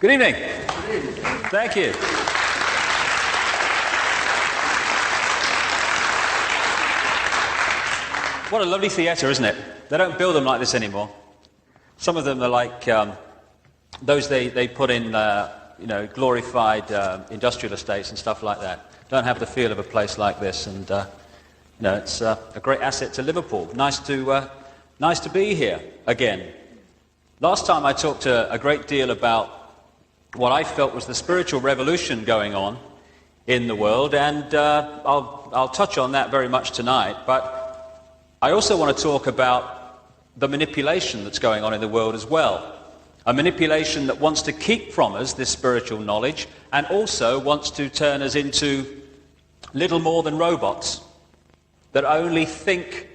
Good evening. Thank you. What a lovely theatre, isn't it? They don't build them like this anymore. Some of them are like those they put in, glorified industrial estates and stuff like that. Don't have the feel of a place like this, and it's a great asset to Liverpool. Nice to be here again. Last time I talked a great deal about what I felt was the spiritual revolution going on in the world, and I'll touch on that very much tonight. But I also want to talk about the manipulation that's going on in the world as well. A manipulation that wants to keep from us this spiritual knowledge and also wants to turn us into little more than robots that only think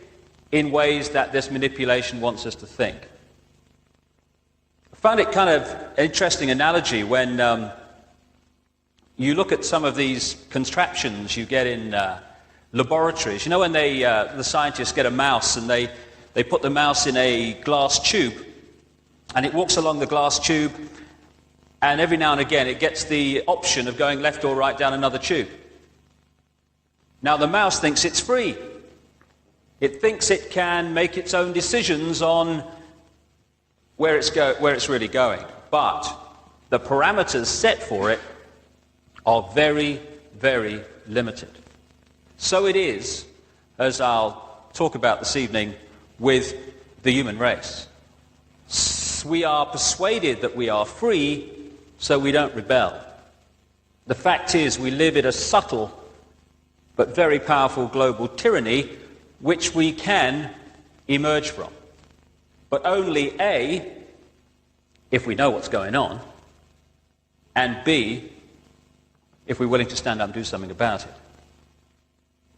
in ways that this manipulation wants us to think. I found it kind of an interesting analogy when you look at some of these contraptions you get in laboratories. You know, when the scientists get a mouse and they put the mouse in a glass tube and it walks along the glass tube, and every now and again it gets the option of going left or right down another tube. Now the mouse thinks it's free. It thinks it can make its own decisions on where it's really going. But the parameters set for it are very, very limited. So it is, as I'll talk about this evening, with the human race. We are persuaded that we are free, so we don't rebel. The fact is, we live in a subtle but very powerful global tyranny which we can emerge from. But only A, if we know what's going on, and B, if we're willing to stand up and do something about it.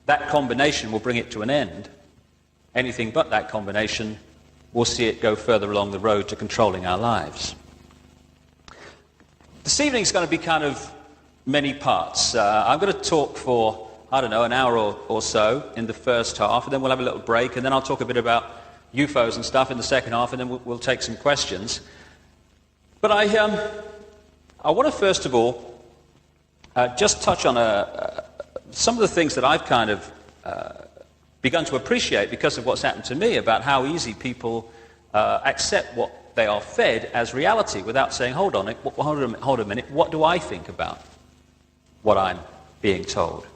That combination will bring it to an end. Anything but that combination will see it go further along the road to controlling our lives. This evening's going to be kind of many parts. I'm going to talk for, an hour or so in the first half, and then we'll have a little break, and then I'll talk a bit about UFOs and stuff in the second half, and then we'll take some questions. But I want to first of all just touch on some of the things that I've kind of begun to appreciate because of what's happened to me about how easy people accept what they are fed as reality without saying, hold a minute, what do I think about what I'm being told?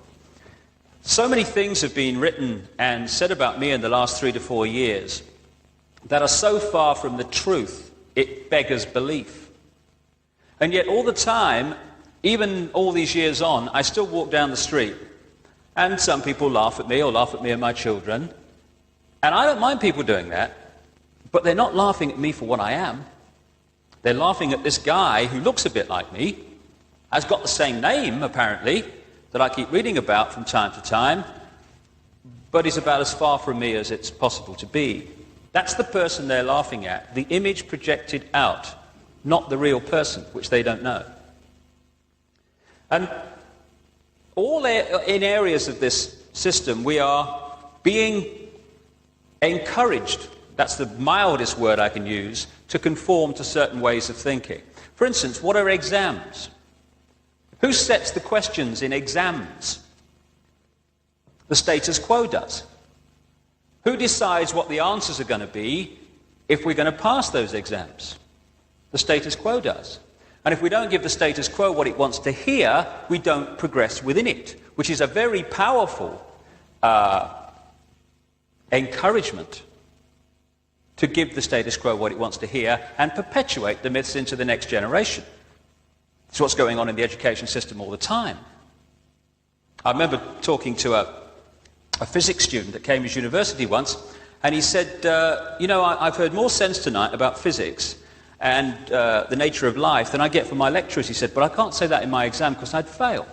So many things have been written and said about me in the last 3 to 4 years that are so far from the truth, it beggars belief. And yet all the time, even all these years on, I still walk down the street and some people laugh at me or laugh at me and my children. And I don't mind people doing that, but they're not laughing at me for what I am. They're laughing at this guy who looks a bit like me, has got the same name apparently, that I keep reading about from time to time, but is about as far from me as it's possible to be. That's the person they're laughing at, the image projected out, not the real person, which they don't know. And all in areas of this system, we are being encouraged, that's the mildest word I can use, to conform to certain ways of thinking. For instance, what are exams? Who sets the questions in exams? The status quo does. Who decides what the answers are going to be if we're going to pass those exams? The status quo does. And if we don't give the status quo what it wants to hear, we don't progress within it, which is a very powerful encouragement to give the status quo what it wants to hear and perpetuate the myths into the next generation. It's what's going on in the education system all the time. I remember talking to a physics student at Cambridge University once, and he said, I've heard more sense tonight about physics and the nature of life than I get from my lecturers. He said, but I can't say that in my exam because I'd fail.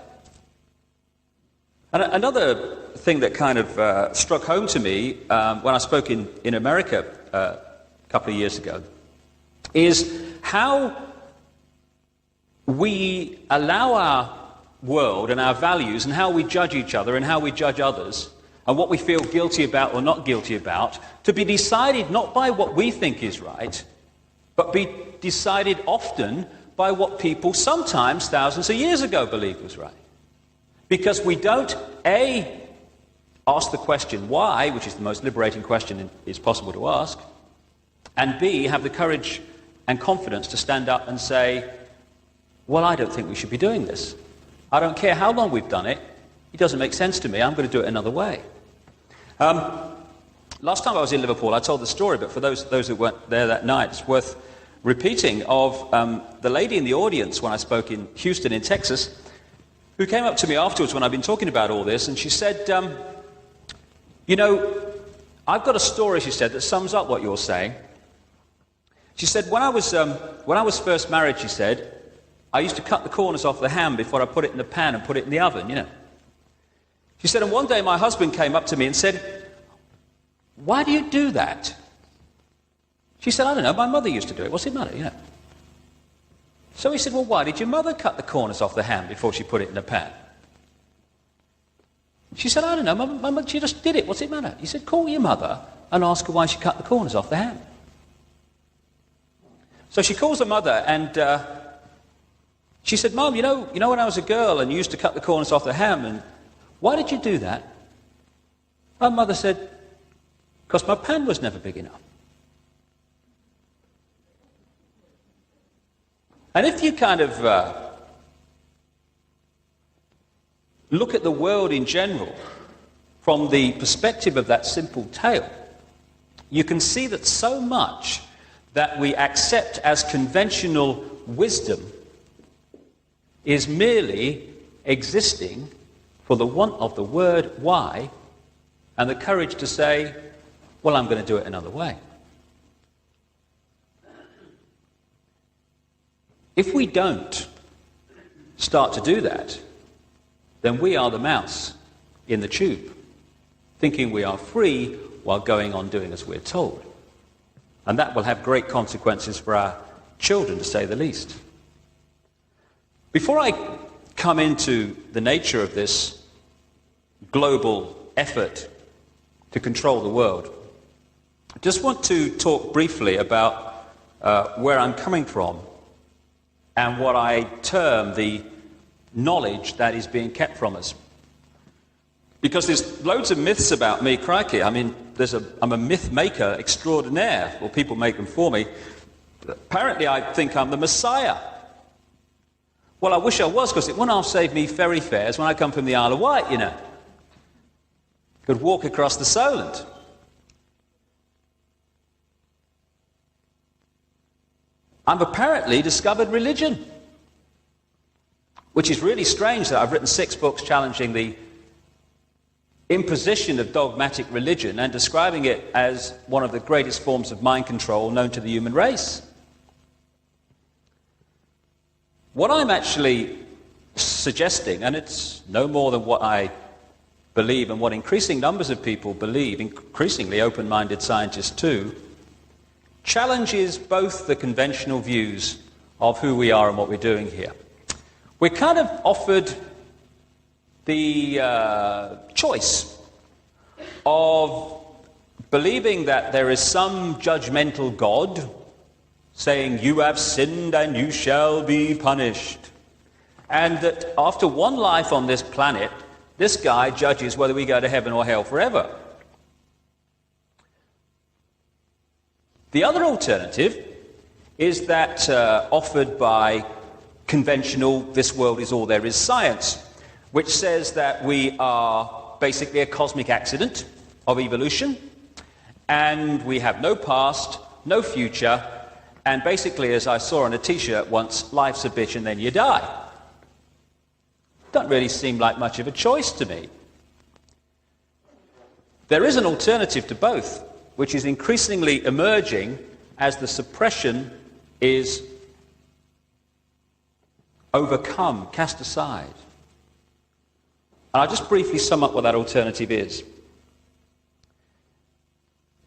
And another thing that kind of struck home to me when I spoke in America a couple of years ago is how we allow our world and our values and how we judge each other and how we judge others and what we feel guilty about or not guilty about to be decided not by what we think is right, but be decided often by what people sometimes thousands of years ago believed was right. Because we don't, A, ask the question why, which is the most liberating question it's possible to ask, and B, have the courage and confidence to stand up and say, well, I don't think we should be doing this. I don't care how long we've done it. It doesn't make sense to me. I'm going to do it another way. Last time I was in Liverpool, I told the story, but for those who weren't there that night, it's worth repeating, of the lady in the audience when I spoke in Houston in Texas, who came up to me afterwards when I've been talking about all this, and she said, you know, I've got a story, she said, that sums up what you're saying. She said, when I was first married, she said, I used to cut the corners off the ham before I put it in the pan and put it in the oven, you know. She said, and one day my husband came up to me and said, why do you do that? She said, I don't know, my mother used to do it. What's it matter, you know? So he said, well, why did your mother cut the corners off the ham before she put it in the pan? She said, I don't know, my mother, she just did it. What's it matter? He said, call your mother and ask her why she cut the corners off the ham. So she calls her mother and she said, Mum, you know when I was a girl and you used to cut the corners off the ham, and why did you do that? Her mother said, because my pan was never big enough. And if you kind of look at the world in general from the perspective of that simple tale, you can see that so much that we accept as conventional wisdom is merely existing for the want of the word why and the courage to say, well, I'm going to do it another way. If we don't start to do that, then we are the mouse in the tube, thinking we are free while going on doing as we're told. And that will have great consequences for our children, to say the least. Before I come into the nature of this global effort to control the world, I just want to talk briefly about where I'm coming from and what I term the knowledge that is being kept from us. Because there's loads of myths about me, crikey. I mean, I'm a myth maker extraordinaire. Well, people make them for me. Apparently, I think I'm the Messiah. Well, I wish I was, because it wouldn't half save me ferry fares when I come from the Isle of Wight, you know. Could walk across the Solent. I've apparently discovered religion, which is really strange that I've written 6 books challenging the imposition of dogmatic religion and describing it as one of the greatest forms of mind control known to the human race. What I'm actually suggesting, and it's no more than what I believe and what increasing numbers of people believe, increasingly open-minded scientists too, challenges both the conventional views of who we are and what we're doing here. We're kind of offered the choice of believing that there is some judgmental God saying, you have sinned and you shall be punished. And that after one life on this planet, this guy judges whether we go to heaven or hell forever. The other alternative is that offered by conventional, this world is all there is science, which says that we are basically a cosmic accident of evolution, and we have no past, no future, and basically, as I saw on a t-shirt once, life's a bitch and then you die. Doesn't really seem like much of a choice to me. There is an alternative to both, which is increasingly emerging as the suppression is overcome, cast aside. And I'll just briefly sum up what that alternative is.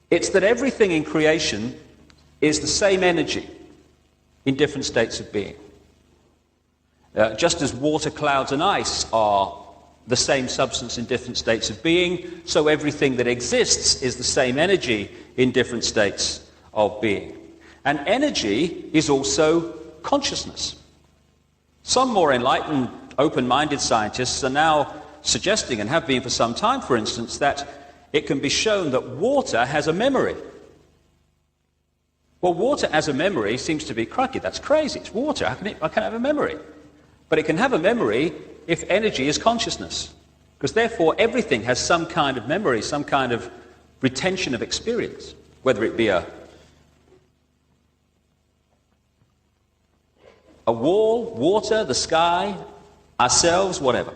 It's that everything in creation is the same energy in different states of being. Just as water, clouds, and ice are the same substance in different states of being, so everything that exists is the same energy in different states of being. And energy is also consciousness. Some more enlightened, open-minded scientists are now suggesting, and have been for some time, for instance, that it can be shown that water has a memory. Well, water as a memory seems to be, crikey, that's crazy. It's water. How can it have a memory? But it can have a memory if energy is consciousness. Because therefore everything has some kind of memory, some kind of retention of experience, whether it be a wall, water, the sky, ourselves, whatever.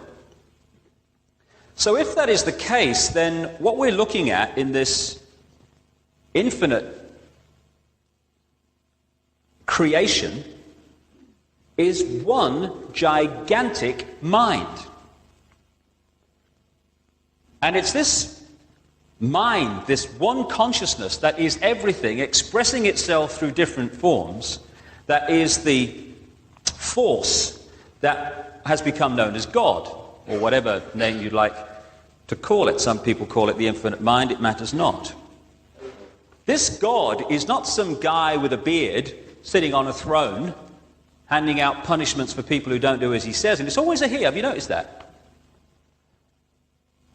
So if that is the case, then what we're looking at in this infinite creation is one gigantic mind. And it's this mind, this one consciousness that is everything, expressing itself through different forms, that is the force that has become known as God, or whatever name you'd like to call it. Some people call it the infinite mind, it matters not. This God is not some guy with a beard sitting on a throne handing out punishments for people who don't do as he says, and it's always a he. Have you noticed that?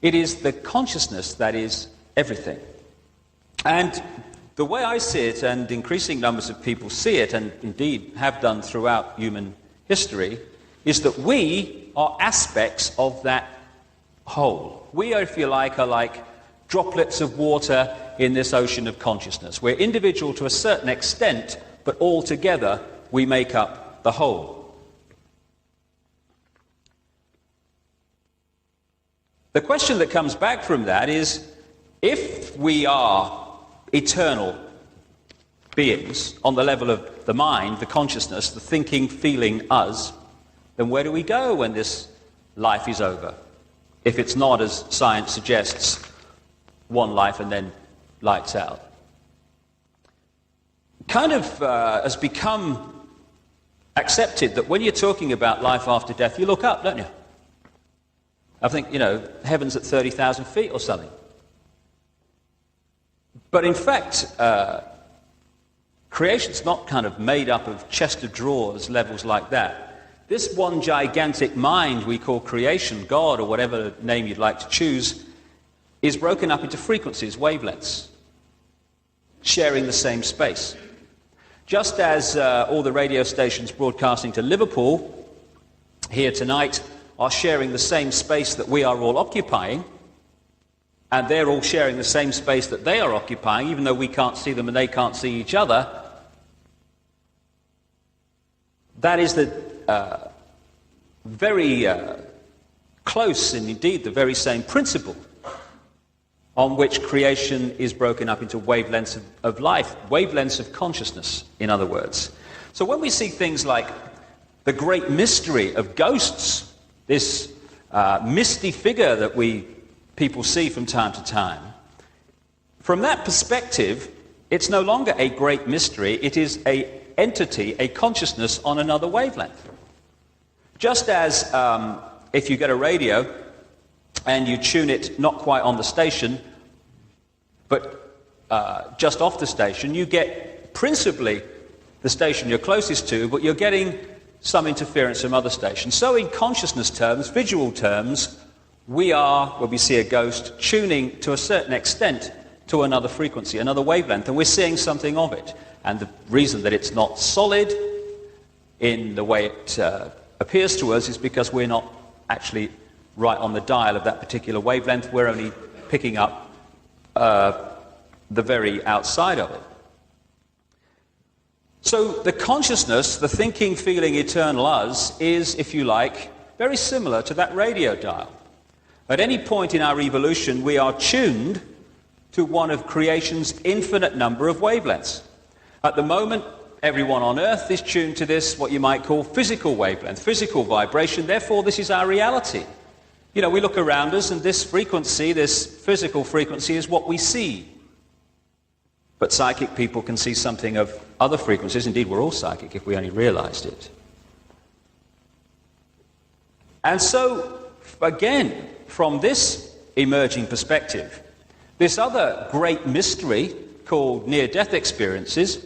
It is the consciousness that is everything. And the way I see it, and increasing numbers of people see it, and indeed have done throughout human history, is that we are aspects of that whole. We, if you like, are like droplets of water in this ocean of consciousness. We're individual to a certain extent, but all together we make up the whole. The question that comes back from that is, if we are eternal beings on the level of the mind, the consciousness, the thinking, feeling us, then where do we go when this life is over? If it's not, as science suggests, one life and then lights out. Kind of has become accepted that when you're talking about life after death, you look up, don't you? I think, heaven's at 30,000 feet or something. But in fact, creation's not kind of made up of chest of drawers levels like that. This one gigantic mind we call creation, God, or whatever name you'd like to choose, is broken up into frequencies, wavelengths, sharing the same space. Just as all the radio stations broadcasting to Liverpool here tonight are sharing the same space that we are all occupying, and they're all sharing the same space that they are occupying, even though we can't see them and they can't see each other, that is the very close, and indeed the very same principle on which creation is broken up into wavelengths of life, wavelengths of consciousness, in other words. So when we see things like the great mystery of ghosts, this misty figure that people see from time to time, from that perspective, it's no longer a great mystery, it is an entity, a consciousness on another wavelength. Just as if you get a radio and you tune it not quite on the station, but just off the station, you get principally the station you're closest to, but you're getting some interference from other stations. So in consciousness terms, visual terms, we are, when we see a ghost, tuning to a certain extent to another frequency, another wavelength, and we're seeing something of it. And the reason that it's not solid in the way it appears to us is because we're not actually right on the dial of that particular wavelength. We're only picking up the very outside of it. So the consciousness, the thinking, feeling, eternal us, is, if you like, very similar to that radio dial. At any point in our evolution, we are tuned to one of creation's infinite number of wavelengths. At the moment, everyone on Earth is tuned to this, what you might call physical wavelength, physical vibration. Therefore, this is our reality. We look around us, and this frequency, this physical frequency, is what we see. But psychic people can see something of other frequencies. Indeed, we're all psychic if we only realized it. And so, again, from this emerging perspective, this other great mystery called near-death experiences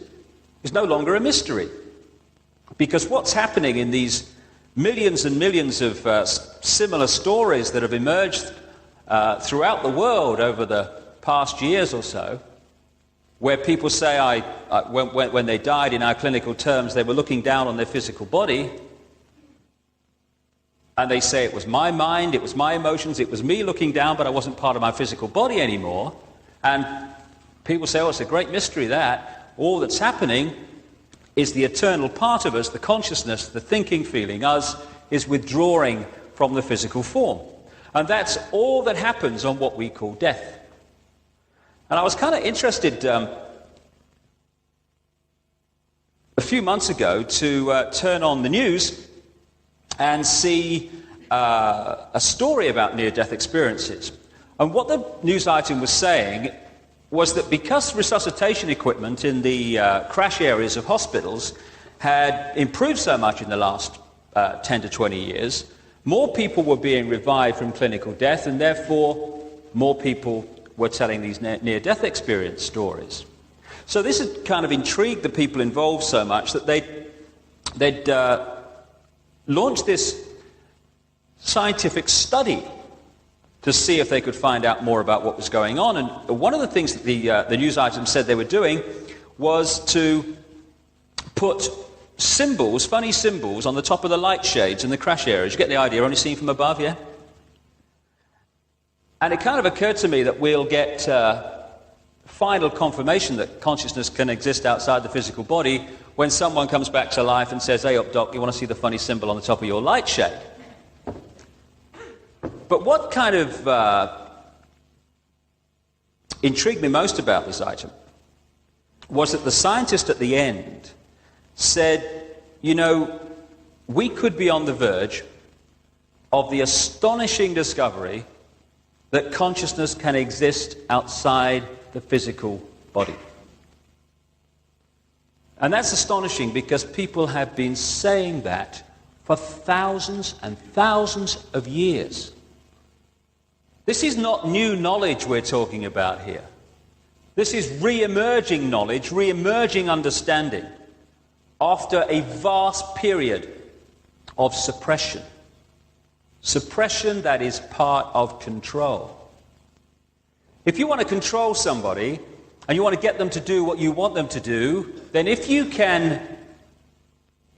is no longer a mystery. Because what's happening in these millions and millions of similar stories that have emerged throughout the world over the past years or so, where people say when they died, in our clinical terms, they were looking down on their physical body, and they say it was my mind, it was my emotions, it was me looking down, but I wasn't part of my physical body anymore. And people say, oh, it's a great mystery that. All that's happening is the eternal part of us, the consciousness, the thinking, feeling, us, is withdrawing from the physical form. And that's all that happens on what we call death. And I was kind of interested a few months ago to turn on the news and see a story about near-death experiences. And what the news item was saying was that because resuscitation equipment in the crash areas of hospitals had improved so much in the last 10 to 20 years, more people were being revived from clinical death, and therefore more people were telling these near-death experience stories. So this had kind of intrigued the people involved so much that they'd launched this scientific study to see if they could find out more about what was going on. And one of the things that the news item said they were doing was to put symbols, funny symbols, on the top of the light shades in the crash areas. You get the idea, only seen from above, yeah? And it kind of occurred to me that we'll get final confirmation that consciousness can exist outside the physical body when someone comes back to life and says, hey up doc, you want to see the funny symbol on the top of your light shade? But what kind of intrigued me most about this item was that the scientist at the end said, you know, we could be on the verge of the astonishing discovery that consciousness can exist outside the physical body. And that's astonishing because people have been saying that for thousands and thousands of years. This is not new knowledge we're talking about here. This is re-emerging knowledge, re-emerging understanding after a vast period of suppression. Suppression that is part of control. If you want to control somebody and you want to get them to do what you want them to do, then if you can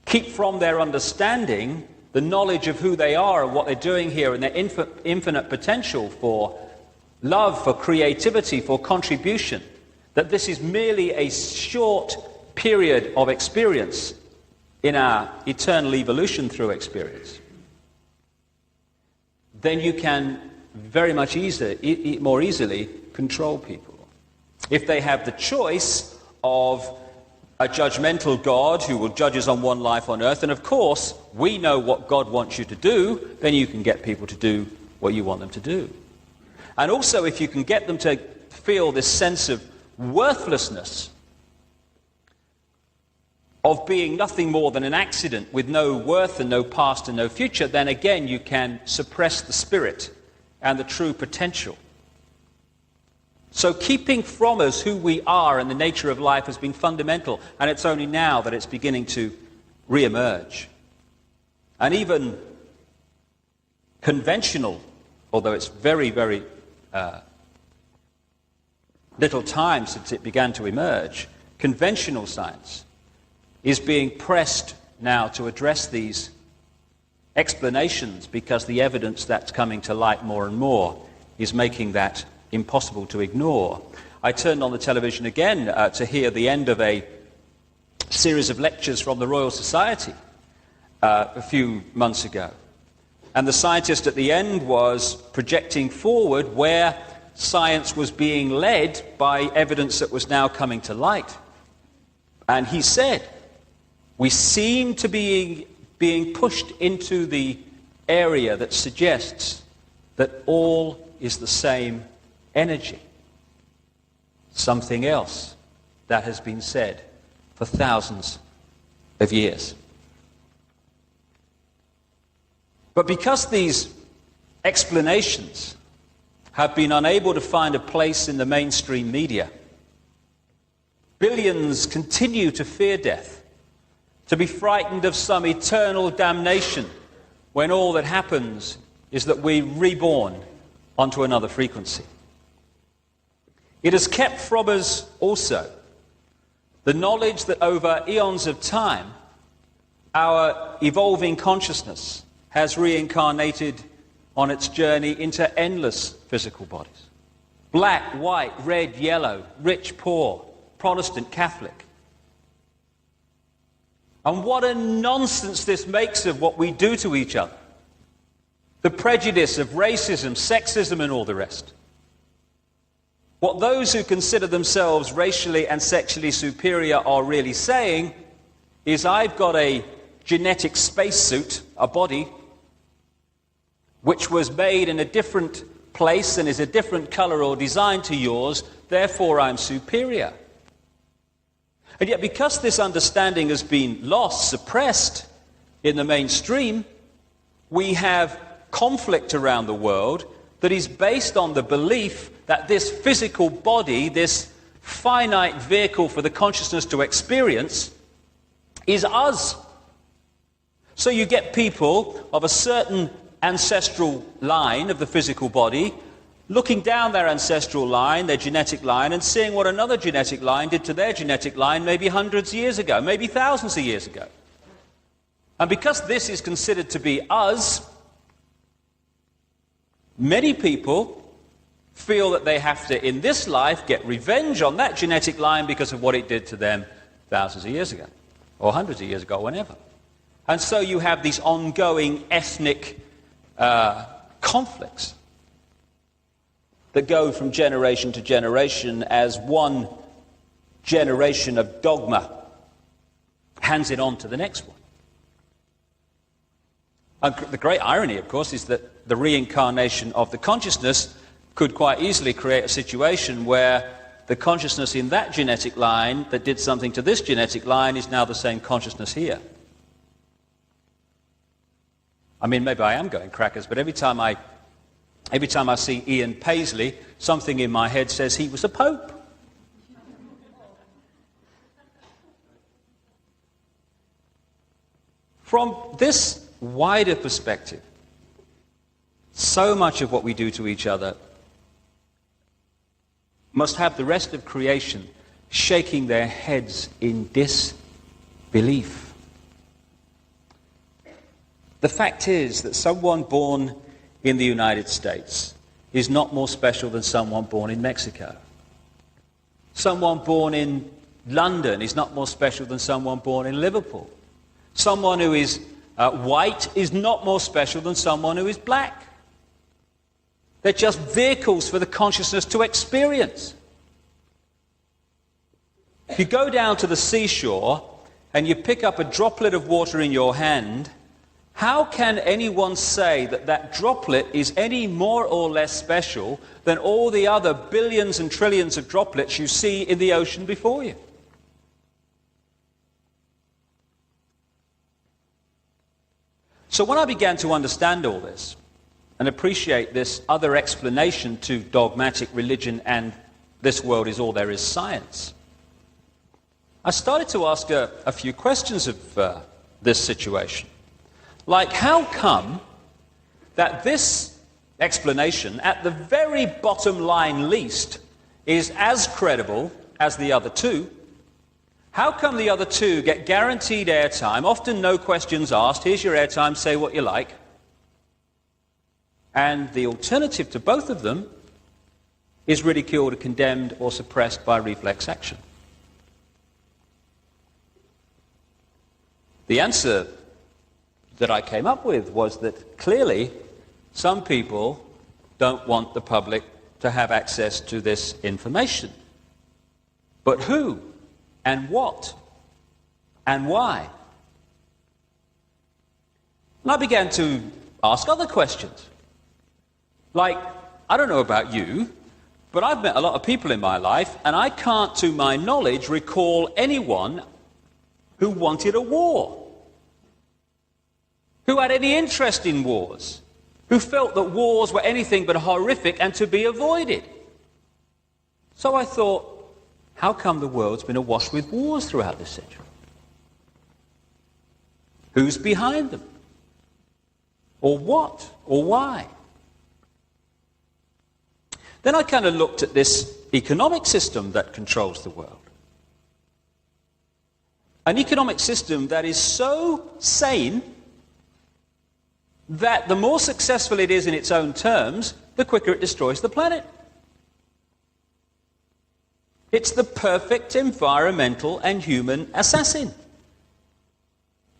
keep from their understanding the knowledge of who they are and what they're doing here and their infinite potential for love, for creativity, for contribution, that this is merely a short period of experience in our eternal evolution through experience, then you can very much more easily control people. If they have the choice of a judgmental God who will judge us on one life on earth, and of course we know what God wants you to do, then you can get people to do what you want them to do. And also if you can get them to feel this sense of worthlessness, of being nothing more than an accident with no worth and no past and no future, then again you can suppress the spirit and the true potential. So keeping from us who we are and the nature of life has been fundamental, and it's only now that it's beginning to re-emerge. And even conventional, although it's very, very little time since it began to emerge, conventional science is being pressed now to address these explanations because the evidence that's coming to light more and more is making that impossible to ignore. I turned on the television again to hear the end of a series of lectures from the Royal Society a few months ago. And the scientist at the end was projecting forward where science was being led by evidence that was now coming to light. And he said, we seem to be being pushed into the area that suggests that all is the same energy. Something else that has been said for thousands of years. But because these explanations have been unable to find a place in the mainstream media, billions continue to fear death, to be frightened of some eternal damnation when all that happens is that we're reborn onto another frequency. It has kept from us also the knowledge that over eons of time, our evolving consciousness has reincarnated on its journey into endless physical bodies. Black, white, red, yellow, rich, poor, Protestant, Catholic. And what a nonsense this makes of what we do to each other. The prejudice of racism, sexism, and all the rest. What those who consider themselves racially and sexually superior are really saying is, I've got a genetic spacesuit, a body, which was made in a different place and is a different color or design to yours, therefore I'm superior. And yet, because this understanding has been lost, suppressed in the mainstream, we have conflict around the world that is based on the belief that this physical body, this finite vehicle for the consciousness to experience, is us. So you get people of a certain ancestral line of the physical body looking down their ancestral line, their genetic line, and seeing what another genetic line did to their genetic line maybe hundreds of years ago, maybe thousands of years ago. And because this is considered to be us, many people feel that they have to, in this life, get revenge on that genetic line because of what it did to them thousands of years ago, or hundreds of years ago, whenever. And so you have these ongoing ethnic conflicts that go from generation to generation as one generation of dogma hands it on to the next one. And the great irony, of course, is that the reincarnation of the consciousness could quite easily create a situation where the consciousness in that genetic line that did something to this genetic line is now the same consciousness here. I mean, maybe I am going crackers, but every time I see Ian Paisley, something in my head says he was a pope. From this wider perspective, so much of what we do to each other must have the rest of creation shaking their heads in disbelief. The fact is that someone born in the United States is not more special than someone born in Mexico. Someone born in London is not more special than someone born in Liverpool. Someone who is white is not more special than someone who is black. They're just vehicles for the consciousness to experience. If you go down to the seashore and you pick up a droplet of water in your hand, how can anyone say that that droplet is any more or less special than all the other billions and trillions of droplets you see in the ocean before you? So when I began to understand all this and appreciate this other explanation to dogmatic religion and this world is all there is science, I started to ask a few questions of this situation. Like, how come that this explanation, at the very bottom line least, is as credible as the other two? How come the other two get guaranteed airtime, often no questions asked, here's your airtime, say what you like, and the alternative to both of them is ridiculed, condemned, or suppressed by reflex action? The answer that I came up with was that clearly some people don't want the public to have access to this information. But who and what and why? And I began to ask other questions. Like, I don't know about you, but I've met a lot of people in my life, and I can't, to my knowledge, recall anyone who wanted a war, who had any interest in wars, who felt that wars were anything but horrific and to be avoided. So I thought, how come the world's been awash with wars throughout this century? Who's behind them? Or what? Or why? Then I kind of looked at this economic system that controls the world. An economic system that is so sane that the more successful it is in its own terms, the quicker it destroys the planet. It's the perfect environmental and human assassin.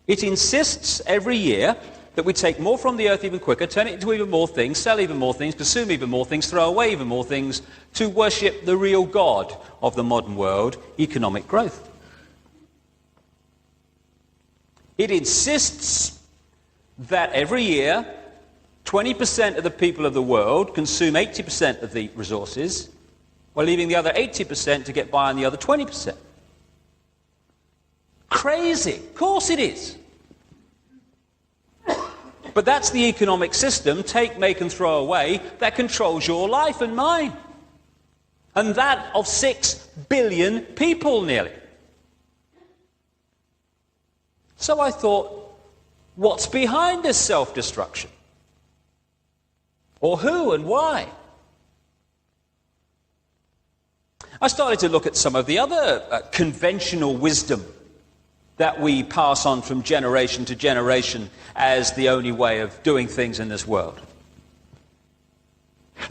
It insists every year that we take more from the earth even quicker, turn it into even more things, sell even more things, consume even more things, throw away even more things, to worship the real God of the modern world, economic growth. It insists that every year 20% of the people of the world consume 80% of the resources, while leaving the other 80% to get by on the other 20%. Crazy. Of course it is. But that's the economic system, take, make and throw away, that controls your life and mine. And that of 6 billion people nearly. So I thought, what's behind this self-destruction? Or who and why? I started to look at some of the other conventional wisdom that we pass on from generation to generation as the only way of doing things in this world.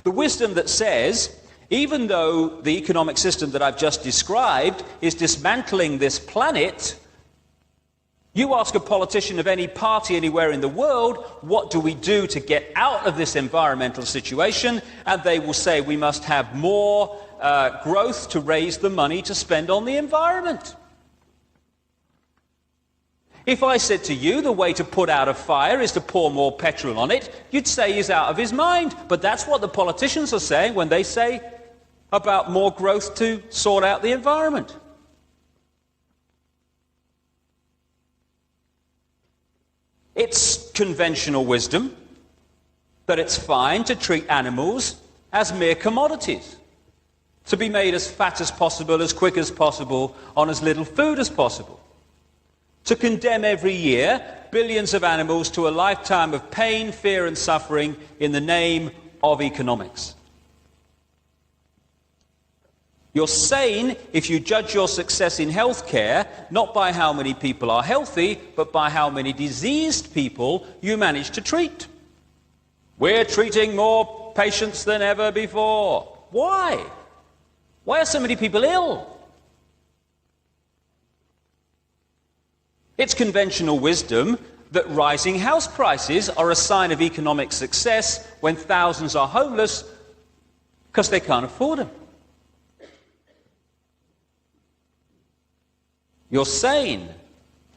The wisdom that says, even though the economic system that I've just described is dismantling this planet, you ask a politician of any party anywhere in the world, what do we do to get out of this environmental situation? And they will say we must have more growth to raise the money to spend on the environment. If I said to you the way to put out a fire is to pour more petrol on it, you'd say he's out of his mind. But that's what the politicians are saying when they say about more growth to sort out the environment. It's conventional wisdom that it's fine to treat animals as mere commodities, to be made as fat as possible, as quick as possible, on as little food as possible. To condemn every year billions of animals to a lifetime of pain, fear and suffering in the name of economics. You're sane if you judge your success in healthcare not by how many people are healthy, but by how many diseased people you manage to treat. We're treating more patients than ever before. Why? Why are so many people ill? It's conventional wisdom that rising house prices are a sign of economic success when thousands are homeless because they can't afford them. You're sane,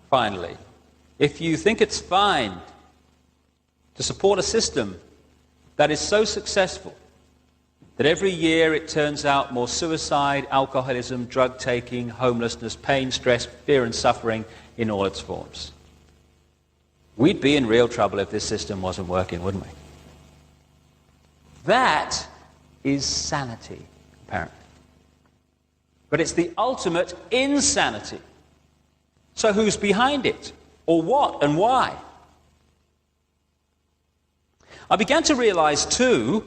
finally, if you think it's fine to support a system that is so successful that every year it turns out more suicide, alcoholism, drug-taking, homelessness, pain, stress, fear and suffering in all its forms. We'd be in real trouble if this system wasn't working, wouldn't we? That is sanity, apparently. But it's the ultimate insanity. So who's behind it? Or what and why? I began to realize, too,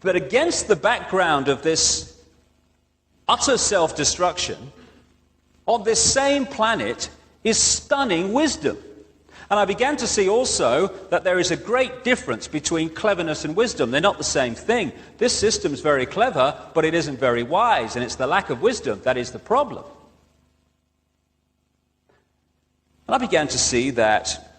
that against the background of this utter self-destruction, on this same planet is stunning wisdom. And I began to see also that there is a great difference between cleverness and wisdom. They're not the same thing. This system's very clever, but it isn't very wise, and it's the lack of wisdom that is the problem. And I began to see that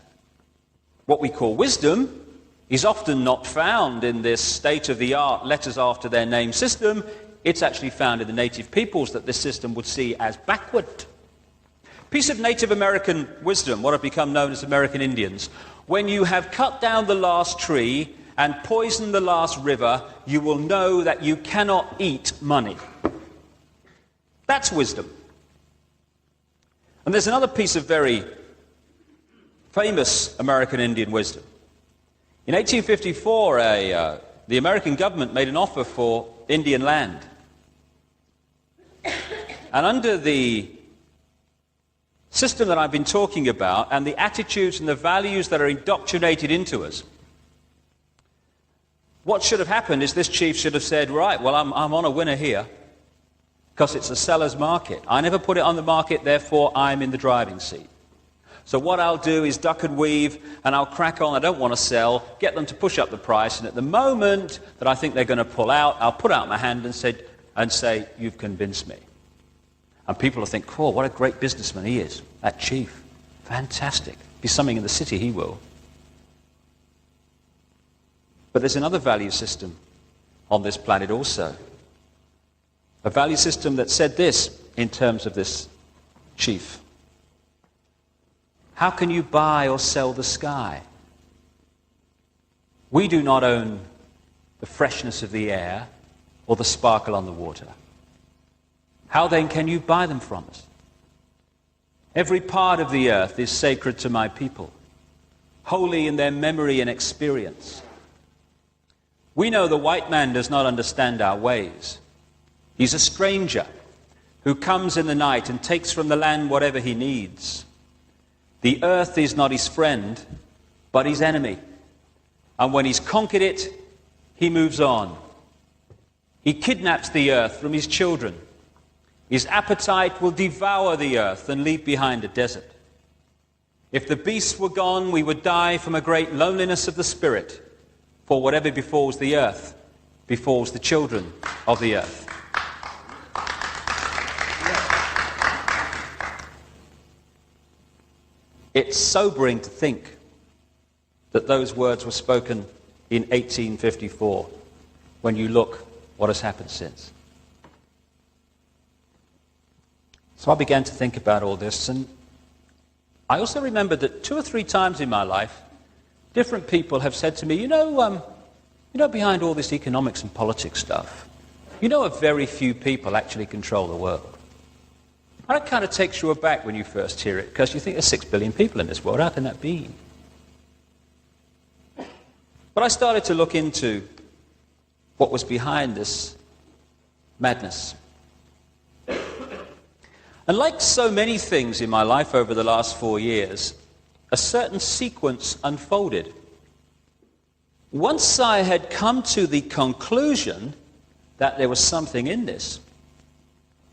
what we call wisdom is often not found in this state-of-the-art letters after their name system. It's actually found in the native peoples that this system would see as backward. Piece of Native American wisdom, what have become known as American Indians. When you have cut down the last tree and poisoned the last river, you will know that you cannot eat money. That's wisdom. And there's another piece of very famous American Indian wisdom. In 1854, the American government made an offer for Indian land. And under the system that I've been talking about and the attitudes and the values that are indoctrinated into us, what should have happened is this chief should have said, right, well, I'm on a winner here because it's a seller's market. I never put it on the market, therefore I'm in the driving seat. So what I'll do is duck and weave, and I'll crack on. I don't want to sell, get them to push up the price, and at the moment that I think they're going to pull out, I'll put out my hand and say, you've convinced me. And people will think, cool, what a great businessman he is, that chief. Fantastic. Be something in the city, he will. But there's another value system on this planet also. A value system that said this in terms of this chief. How can you buy or sell the sky? We do not own the freshness of the air or the sparkle on the water. How then can you buy them from us? Every part of the earth is sacred to my people, holy in their memory and experience. We know the white man does not understand our ways. He's a stranger who comes in the night and takes from the land whatever he needs. The earth is not his friend, but his enemy. And when he's conquered it, he moves on. He kidnaps the earth from his children. His appetite will devour the earth and leave behind a desert. If the beasts were gone, we would die from a great loneliness of the spirit. For whatever befalls the earth, befalls the children of the earth. It's sobering to think that those words were spoken in 1854 when you look what has happened since. So I began to think about all this, and I also remembered that 2 or 3 times in my life, different people have said to me, you know, behind all this economics and politics stuff, a very few people actually control the world. And it kind of takes you aback when you first hear it, because you think there's 6 billion people in this world. How can that be? But I started to look into what was behind this madness. And like so many things in my life over the last 4 years, a certain sequence unfolded. Once I had come to the conclusion that there was something in this,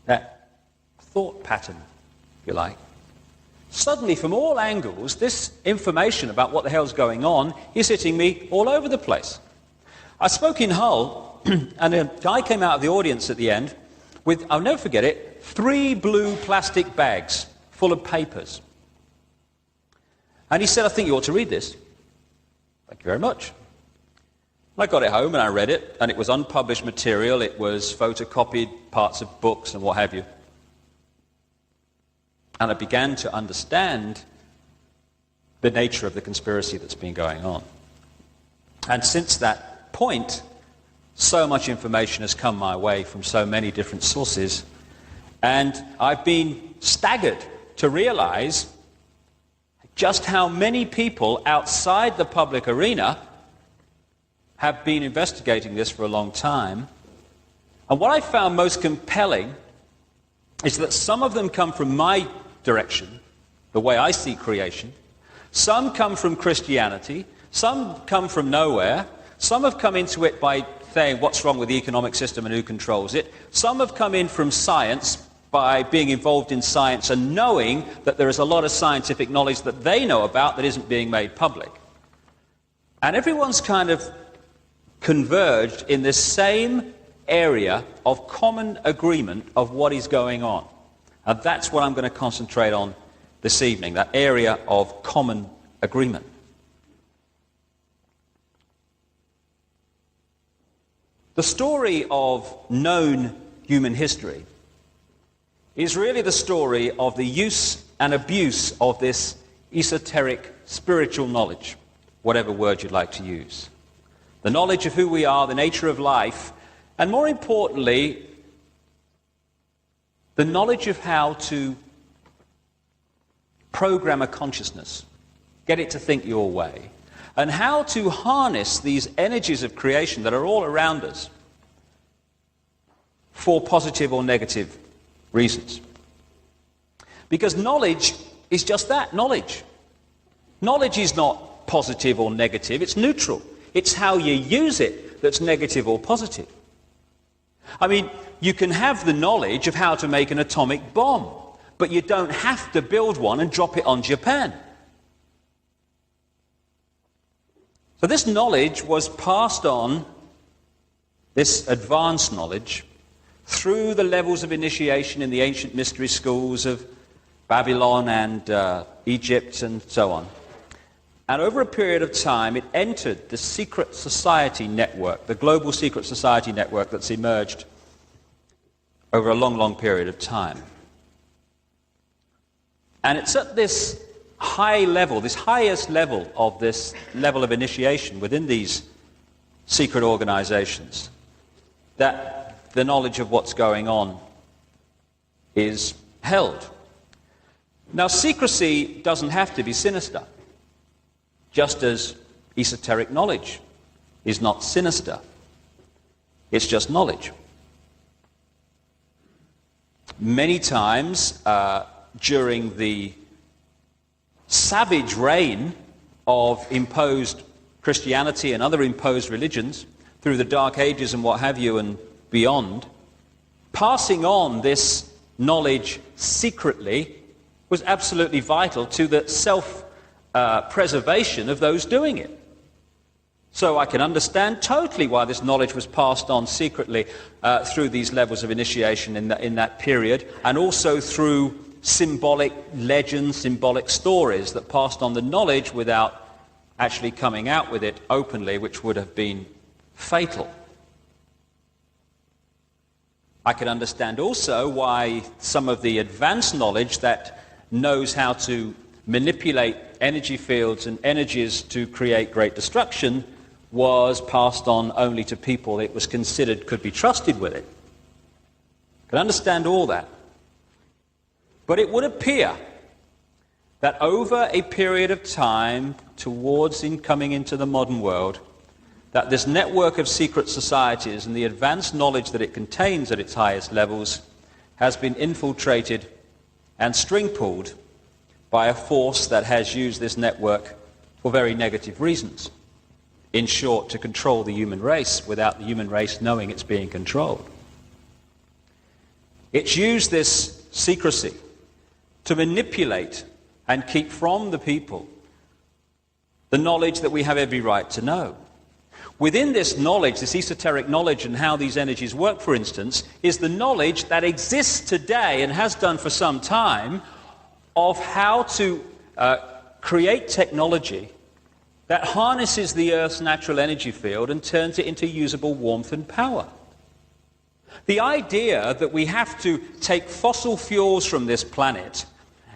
that thought pattern, if you like, suddenly from all angles, this information about what the hell's going on is hitting me all over the place. I spoke in Hull, and a guy came out of the audience at the end with, I'll never forget it, 3 blue plastic bags full of papers. And he said, I think you ought to read this. Thank you very much. I got it home and I read it, and it was unpublished material. It was photocopied parts of books and what have you. And I began to understand the nature of the conspiracy that's been going on. And since that point, so much information has come my way from so many different sources, and I've been staggered to realize just how many people outside the public arena have been investigating this for a long time. And what I found most compelling is that some of them come from my direction, the way I see creation. Some come from Christianity. Some come from nowhere. Some have come into it by saying what's wrong with the economic system and who controls it. Some have come in from science by being involved in science and knowing that there is a lot of scientific knowledge that they know about that isn't being made public. And everyone's kind of converged in this same area of common agreement of what is going on. And that's what I'm going to concentrate on this evening, that area of common agreement. The story of known human history is really the story of the use and abuse of this esoteric spiritual knowledge, whatever word you'd like to use. The knowledge of who we are, the nature of life, and more importantly, the knowledge of how to program a consciousness, get it to think your way, and how to harness these energies of creation that are all around us for positive or negative reasons. Because knowledge is just that, knowledge. Knowledge is not positive or negative, it's neutral. It's how you use it that's negative or positive. I mean, you can have the knowledge of how to make an atomic bomb, but you don't have to build one and drop it on Japan. So this knowledge was passed on, this advanced knowledge, through the levels of initiation in the ancient mystery schools of Babylon and Egypt and so on. And over a period of time, it entered the secret society network, the global secret society network that's emerged over a long, long period of time. And it's at this high level, this highest level of this level of initiation within these secret organizations, that the knowledge of what's going on is held. Now, secrecy doesn't have to be sinister, just as esoteric knowledge is not sinister. It's just knowledge. Many times during the savage reign of imposed Christianity and other imposed religions, through the Dark Ages and what have you and beyond, passing on this knowledge secretly was absolutely vital to the self-preservation of those doing it. So I can understand totally why this knowledge was passed on secretly through these levels of initiation in that period, and also through symbolic legends, symbolic stories that passed on the knowledge without actually coming out with it openly, which would have been fatal. I can understand also why some of the advanced knowledge that knows how to manipulate energy fields and energies to create great destruction was passed on only to people it was considered could be trusted with it. I can understand all that. But it would appear that over a period of time towards coming into the modern world, that this network of secret societies and the advanced knowledge that it contains at its highest levels has been infiltrated and string-pulled by a force that has used this network for very negative reasons. In short, to control the human race without the human race knowing it's being controlled. It's used this secrecy to manipulate and keep from the people the knowledge that we have every right to know. Within this knowledge, this esoteric knowledge and how these energies work, for instance, is the knowledge that exists today and has done for some time of how to create technology that harnesses the Earth's natural energy field and turns it into usable warmth and power. The idea that we have to take fossil fuels from this planet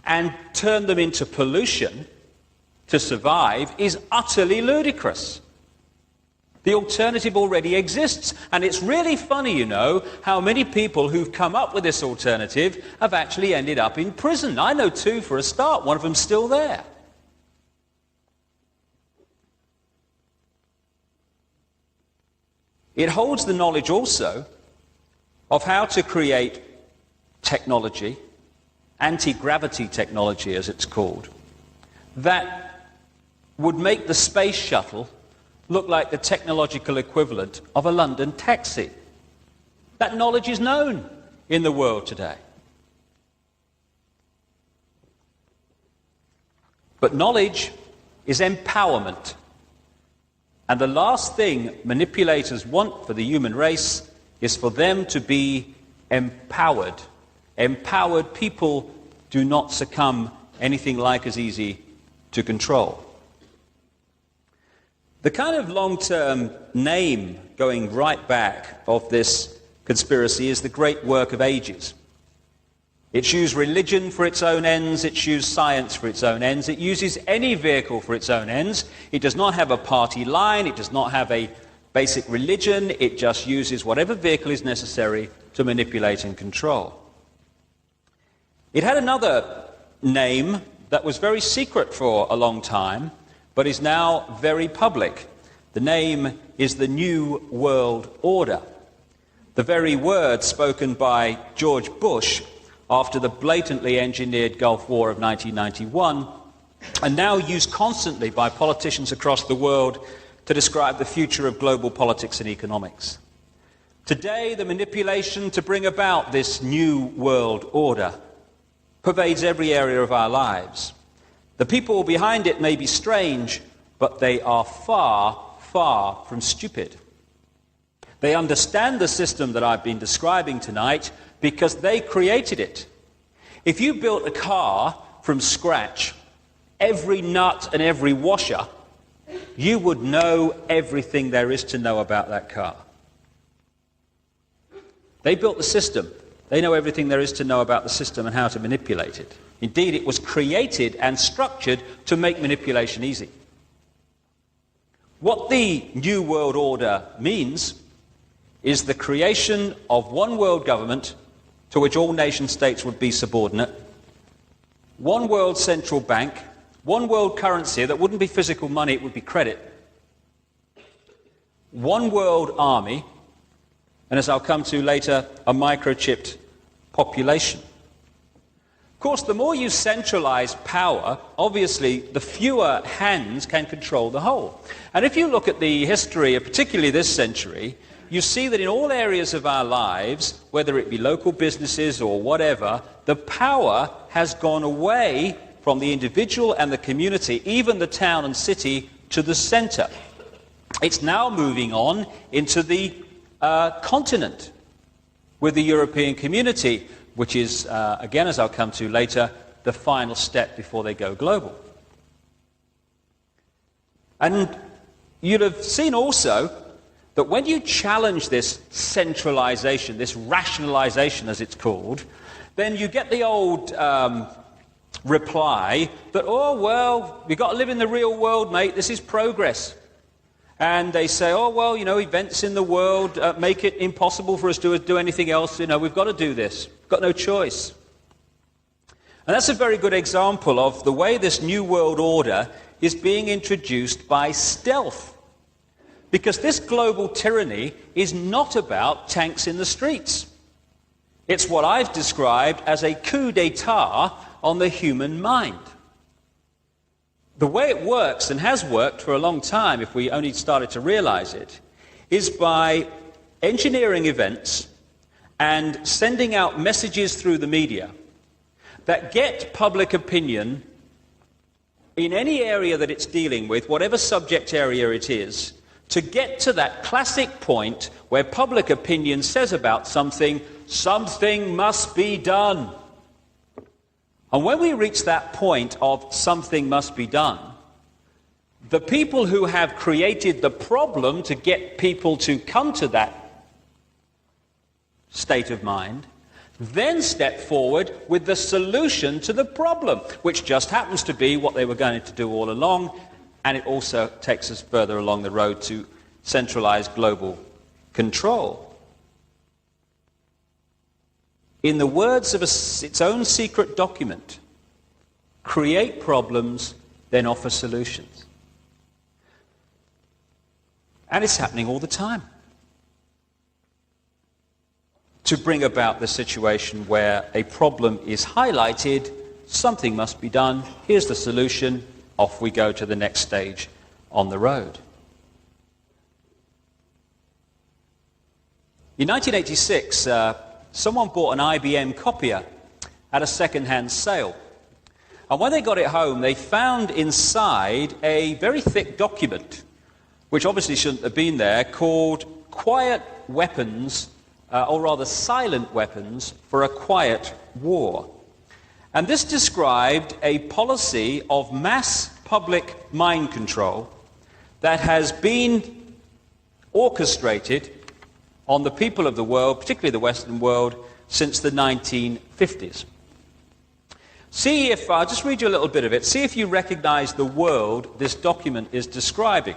and turn them into pollution to survive is utterly ludicrous. The alternative already exists, and it's really funny, you know, how many people who've come up with this alternative have actually ended up in prison. I know two for a start, one of them's still there. It holds the knowledge also of how to create technology, anti-gravity technology as it's called, that would make the space shuttle look like the technological equivalent of a London taxi. That knowledge is known in the world today. But knowledge is empowerment. And the last thing manipulators want for the human race is for them to be empowered. Empowered people do not succumb anything like as easy to control. The kind of long-term name going right back of this conspiracy is the great work of ages. It's used religion for its own ends, it's used science for its own ends, it uses any vehicle for its own ends. It does not have a party line, it does not have a basic religion, it just uses whatever vehicle is necessary to manipulate and control. It had another name that was very secret for a long time, but is now very public. The name is the New World Order. The very words spoken by George Bush after the blatantly engineered Gulf War of 1991, and now used constantly by politicians across the world to describe the future of global politics and economics. Today, the manipulation to bring about this new world order pervades every area of our lives. The people behind it may be strange, but they are far, far from stupid. They understand the system that I've been describing tonight because they created it. If you built a car from scratch, every nut and every washer, you would know everything there is to know about that car. They built the system. They know everything there is to know about the system and how to manipulate it. Indeed, it was created and structured to make manipulation easy. What the New World Order means is the creation of one world government to which all nation states would be subordinate, one world central bank, one world currency that wouldn't be physical money, it would be credit, one world army, and as I'll come to later, a microchipped population. Of course, the more you centralize power, obviously, the fewer hands can control the whole. And if you look at the history of particularly this century, you see that in all areas of our lives, whether it be local businesses or whatever, the power has gone away from the individual and the community, even the town and city, to the center. It's now moving on into the continent with the European community, which is, again, as I'll come to later, the final step before they go global. And you'll have seen also that when you challenge this centralization, this rationalization as it's called, then you get the old reply that, oh, well, we've got to live in the real world, mate, this is progress. And they say, oh, well, you know, events in the world make it impossible for us to do anything else. You know, we've got to do this. We've got no choice. And that's a very good example of the way this new world order is being introduced by stealth. Because this global tyranny is not about tanks in the streets. It's what I've described as a coup d'etat on the human mind. The way it works, and has worked for a long time if we only started to realize it, is by engineering events and sending out messages through the media that get public opinion in any area that it's dealing with, whatever subject area it is, to get to that classic point where public opinion says about something, something must be done. And when we reach that point of something must be done, the people who have created the problem to get people to come to that state of mind then step forward with the solution to the problem, which just happens to be what they were going to do all along, and it also takes us further along the road to centralized global control. In the words of its own secret document, create problems, then offer solutions. And it's happening all the time. To bring about the situation where a problem is highlighted, something must be done, here's the solution, off we go to the next stage on the road. In 1986, someone bought an IBM copier at a second-hand sale. And when they got it home, they found inside a very thick document, which obviously shouldn't have been there, called Quiet Weapons, or rather Silent Weapons for a Quiet War. And this described a policy of mass public mind control that has been orchestrated on the people of the world, particularly the Western world, since the 1950s. See if, I'll just read you a little bit of it, see if you recognize the world this document is describing.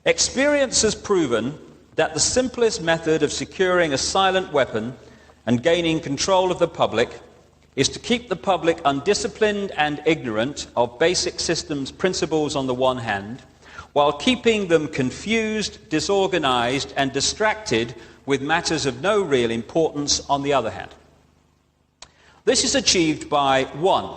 Experience has proven that the simplest method of securing a silent weapon and gaining control of the public is to keep the public undisciplined and ignorant of basic systems principles on the one hand, while keeping them confused, disorganized, and distracted with matters of no real importance on the other hand. This is achieved by 1.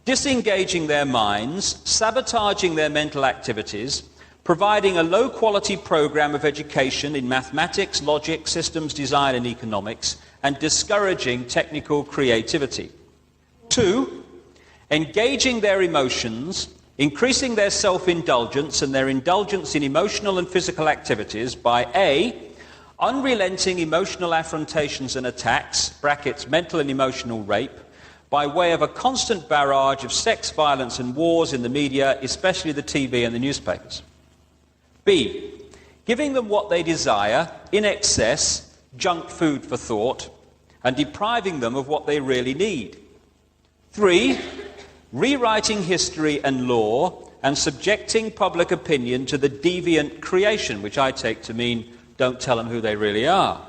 Disengaging their minds, sabotaging their mental activities, providing a low-quality program of education in mathematics, logic, systems design and economics, and discouraging technical creativity. 2, engaging their emotions, increasing their self-indulgence and their indulgence in emotional and physical activities by A, unrelenting emotional affrontations and attacks, brackets, mental and emotional rape, by way of a constant barrage of sex, violence and wars in the media, especially the TV and the newspapers. B, giving them what they desire, in excess, junk food for thought, and depriving them of what they really need. 3, rewriting history and law and subjecting public opinion to the deviant creation, which I take to mean don't tell them who they really are.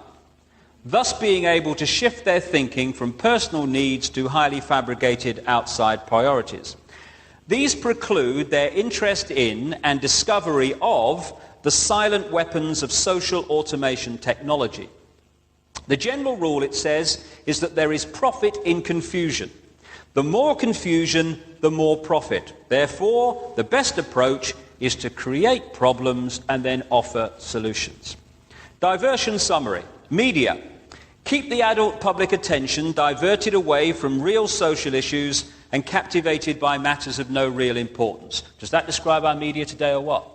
Thus being able to shift their thinking from personal needs to highly fabricated outside priorities. These preclude their interest in and discovery of the silent weapons of social automation technology. The general rule, it says, is that there is profit in confusion. The more confusion, the more profit. Therefore, the best approach is to create problems and then offer solutions. Diversion summary. Media. Keep the adult public attention diverted away from real social issues and captivated by matters of no real importance. Does that describe our media today or what?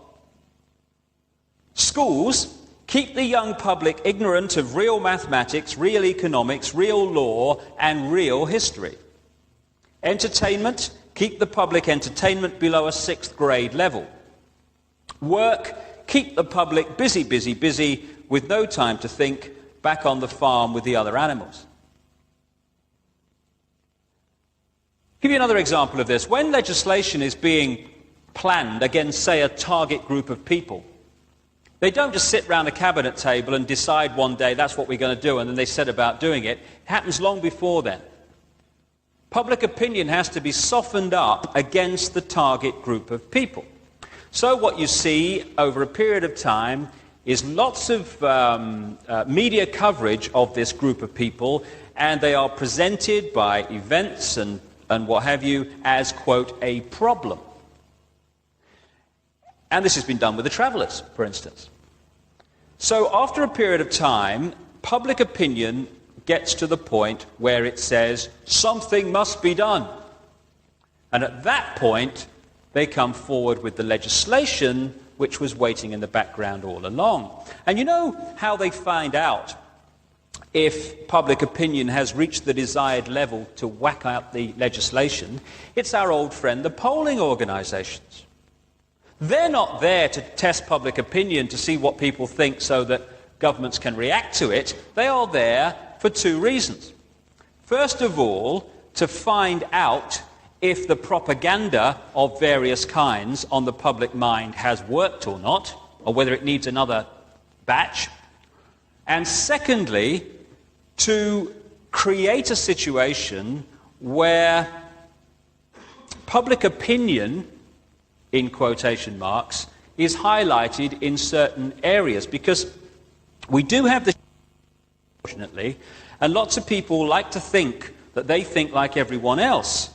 Schools. Keep the young public ignorant of real mathematics, real economics, real law, and real history. Entertainment. Keep the public entertainment below a 6th grade level. Work. Keep the public busy, busy, busy, with no time to think, back on the farm with the other animals. Give you another example of this. When legislation is being planned against, say, a target group of people, they don't just sit round a cabinet table and decide one day that's what we're going to do and then they set about doing it. It happens long before then. Public opinion has to be softened up against the target group of people. So what you see over a period of time is lots of media coverage of this group of people, and they are presented by events and what have you as, quote, a problem. And this has been done with the travellers, for instance. So after a period of time, public opinion gets to the point where it says something must be done. And at that point, they come forward with the legislation which was waiting in the background all along. And you know how they find out if public opinion has reached the desired level to whack out the legislation? It's our old friend, the polling organisations. They're not there to test public opinion to see what people think so that governments can react to it. They are there for 2 reasons. First of all, to find out if the propaganda of various kinds on the public mind has worked or not, or whether it needs another batch. And secondly, to create a situation where public opinion, in quotation marks, is highlighted in certain areas. Because we do have this, unfortunately, and lots of people like to think that they think like everyone else.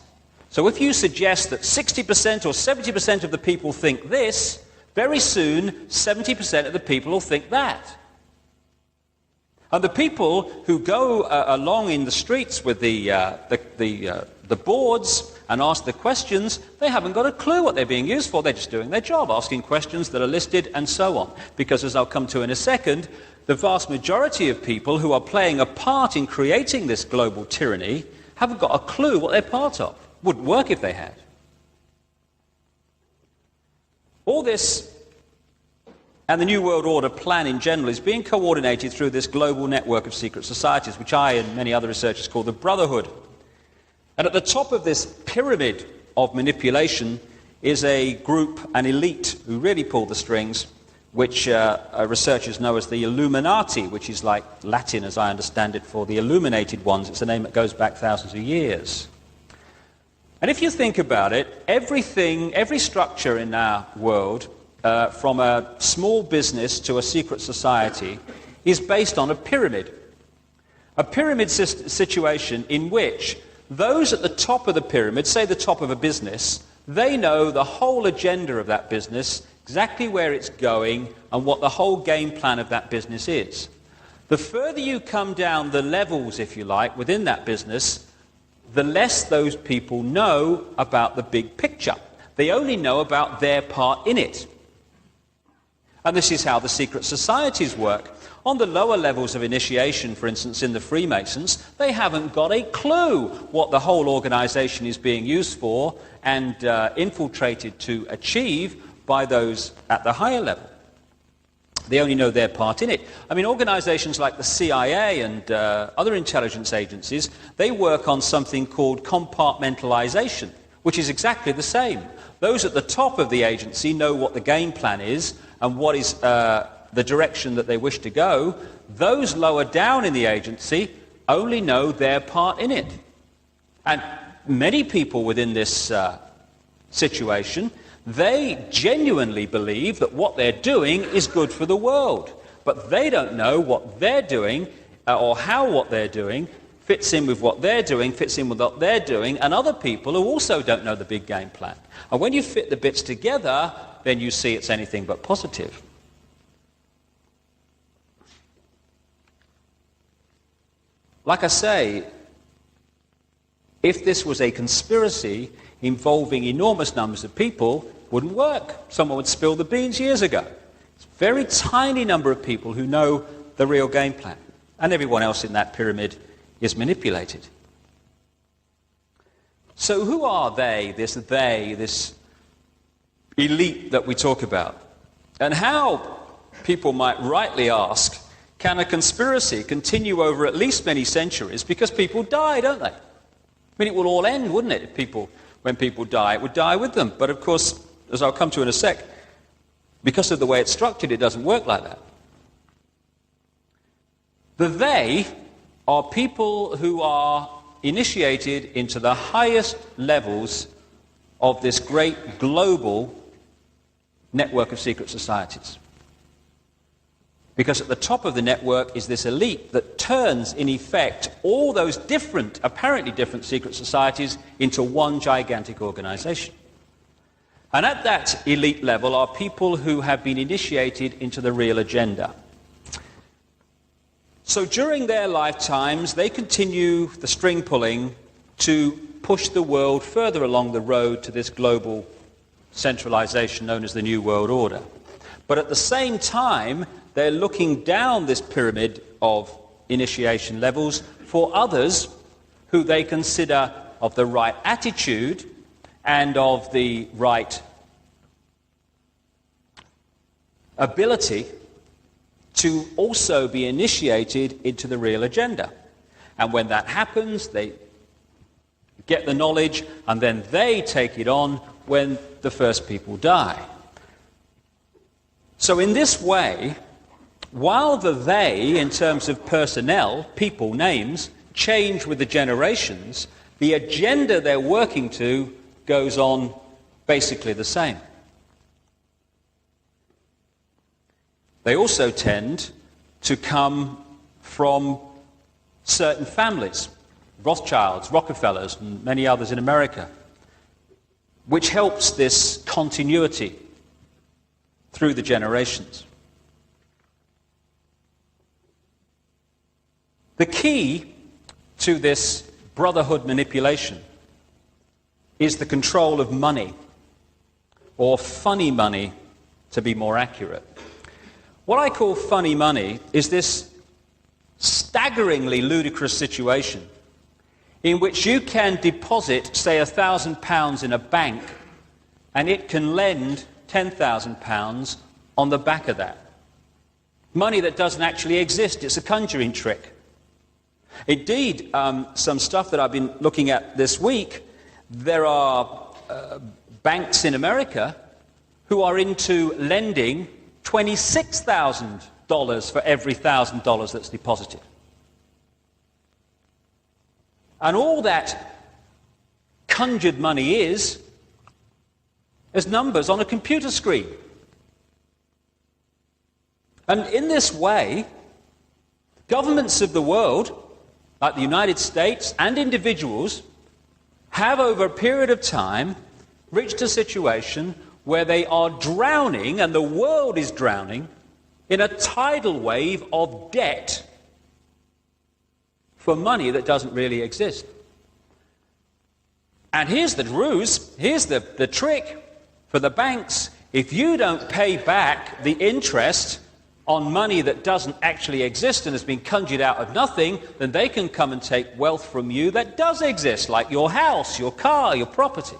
So if you suggest that 60% or 70% of the people think this, very soon 70% of the people will think that. And the people who go along in the streets with the boards and ask the questions, they haven't got a clue what they're being used for. They're just doing their job, asking questions that are listed and so on. Because as I'll come to in a second, the vast majority of people who are playing a part in creating this global tyranny haven't got a clue what they're part of. Wouldn't work if they had. All this and the New World Order plan in general is being coordinated through this global network of secret societies, which I and many other researchers call the Brotherhood. And at the top of this pyramid of manipulation is a group, an elite, who really pull the strings, which researchers know as the Illuminati, which is like Latin, as I understand it, for the illuminated ones. It's a name that goes back thousands of years. And if you think about it, every structure in our world, from a small business to a secret society, is based on a pyramid. A pyramid situation in which those at the top of the pyramid, say the top of a business, they know the whole agenda of that business, exactly where it's going, and what the whole game plan of that business is. The further you come down the levels, if you like, within that business, the less those people know about the big picture. They only know about their part in it. And this is how the secret societies work. On the lower levels of initiation, for instance, in the Freemasons, they haven't got a clue what the whole organization is being used for and infiltrated to achieve by those at the higher level. They only know their part in it. I mean, organizations like the CIA and other intelligence agencies, they work on something called compartmentalization, which is exactly the same. Those at the top of the agency know what the game plan is and what is the direction that they wish to go. Those lower down in the agency only know their part in it. And many people within this situation, they genuinely believe that what they're doing is good for the world. But they don't know what they're doing or how what they're doing fits in with what they're doing, fits in with what they're doing, and other people who also don't know the big game plan. And when you fit the bits together, then you see it's anything but positive. Like I say, if this was a conspiracy involving enormous numbers of people, it wouldn't work. Someone would spill the beans years ago. It's a very tiny number of people who know the real game plan. And everyone else in that pyramid is manipulated. So who are they, this elite that we talk about? And how, people might rightly ask, can a conspiracy continue over at least many centuries? Because people die, don't they? I mean, it will all end, wouldn't it? When people die, it would die with them. But of course, as I'll come to in a sec, because of the way it's structured, it doesn't work like that. The they are people who are initiated into the highest levels of this great global network of secret societies. Because at the top of the network is this elite that turns, in effect, all those different, apparently different secret societies into one gigantic organization. And at that elite level are people who have been initiated into the real agenda. So during their lifetimes, they continue the string pulling to push the world further along the road to this global centralization known as the New World Order. But at the same time, they're looking down this pyramid of initiation levels for others who they consider of the right attitude and of the right ability to also be initiated into the real agenda. And when that happens, they get the knowledge and then they take it on when the first people die. So in this way, while the they, in terms of personnel, people, names, change with the generations, the agenda they're working to goes on basically the same. They also tend to come from certain families, Rothschilds, Rockefellers, and many others in America, which helps this continuity through the generations. The key to this brotherhood manipulation is the control of money, or funny money, to be more accurate. What I call funny money is this staggeringly ludicrous situation in which you can deposit, say, £1,000 in a bank, and it can lend £10,000 on the back of that. Money that doesn't actually exist. It's a conjuring trick. Indeed, some stuff that I've been looking at this week, there are banks in America who are into lending $26,000 for every $1,000 that's deposited. And all that conjured money is numbers on a computer screen. And in this way, governments of the world, like the United States, and individuals have over a period of time reached a situation where they are drowning, and the world is drowning, in a tidal wave of debt for money that doesn't really exist. And here's the ruse, here's the trick for the banks. If you don't pay back the interest on money that doesn't actually exist and has been conjured out of nothing, then they can come and take wealth from you that does exist, like your house, your car, your property.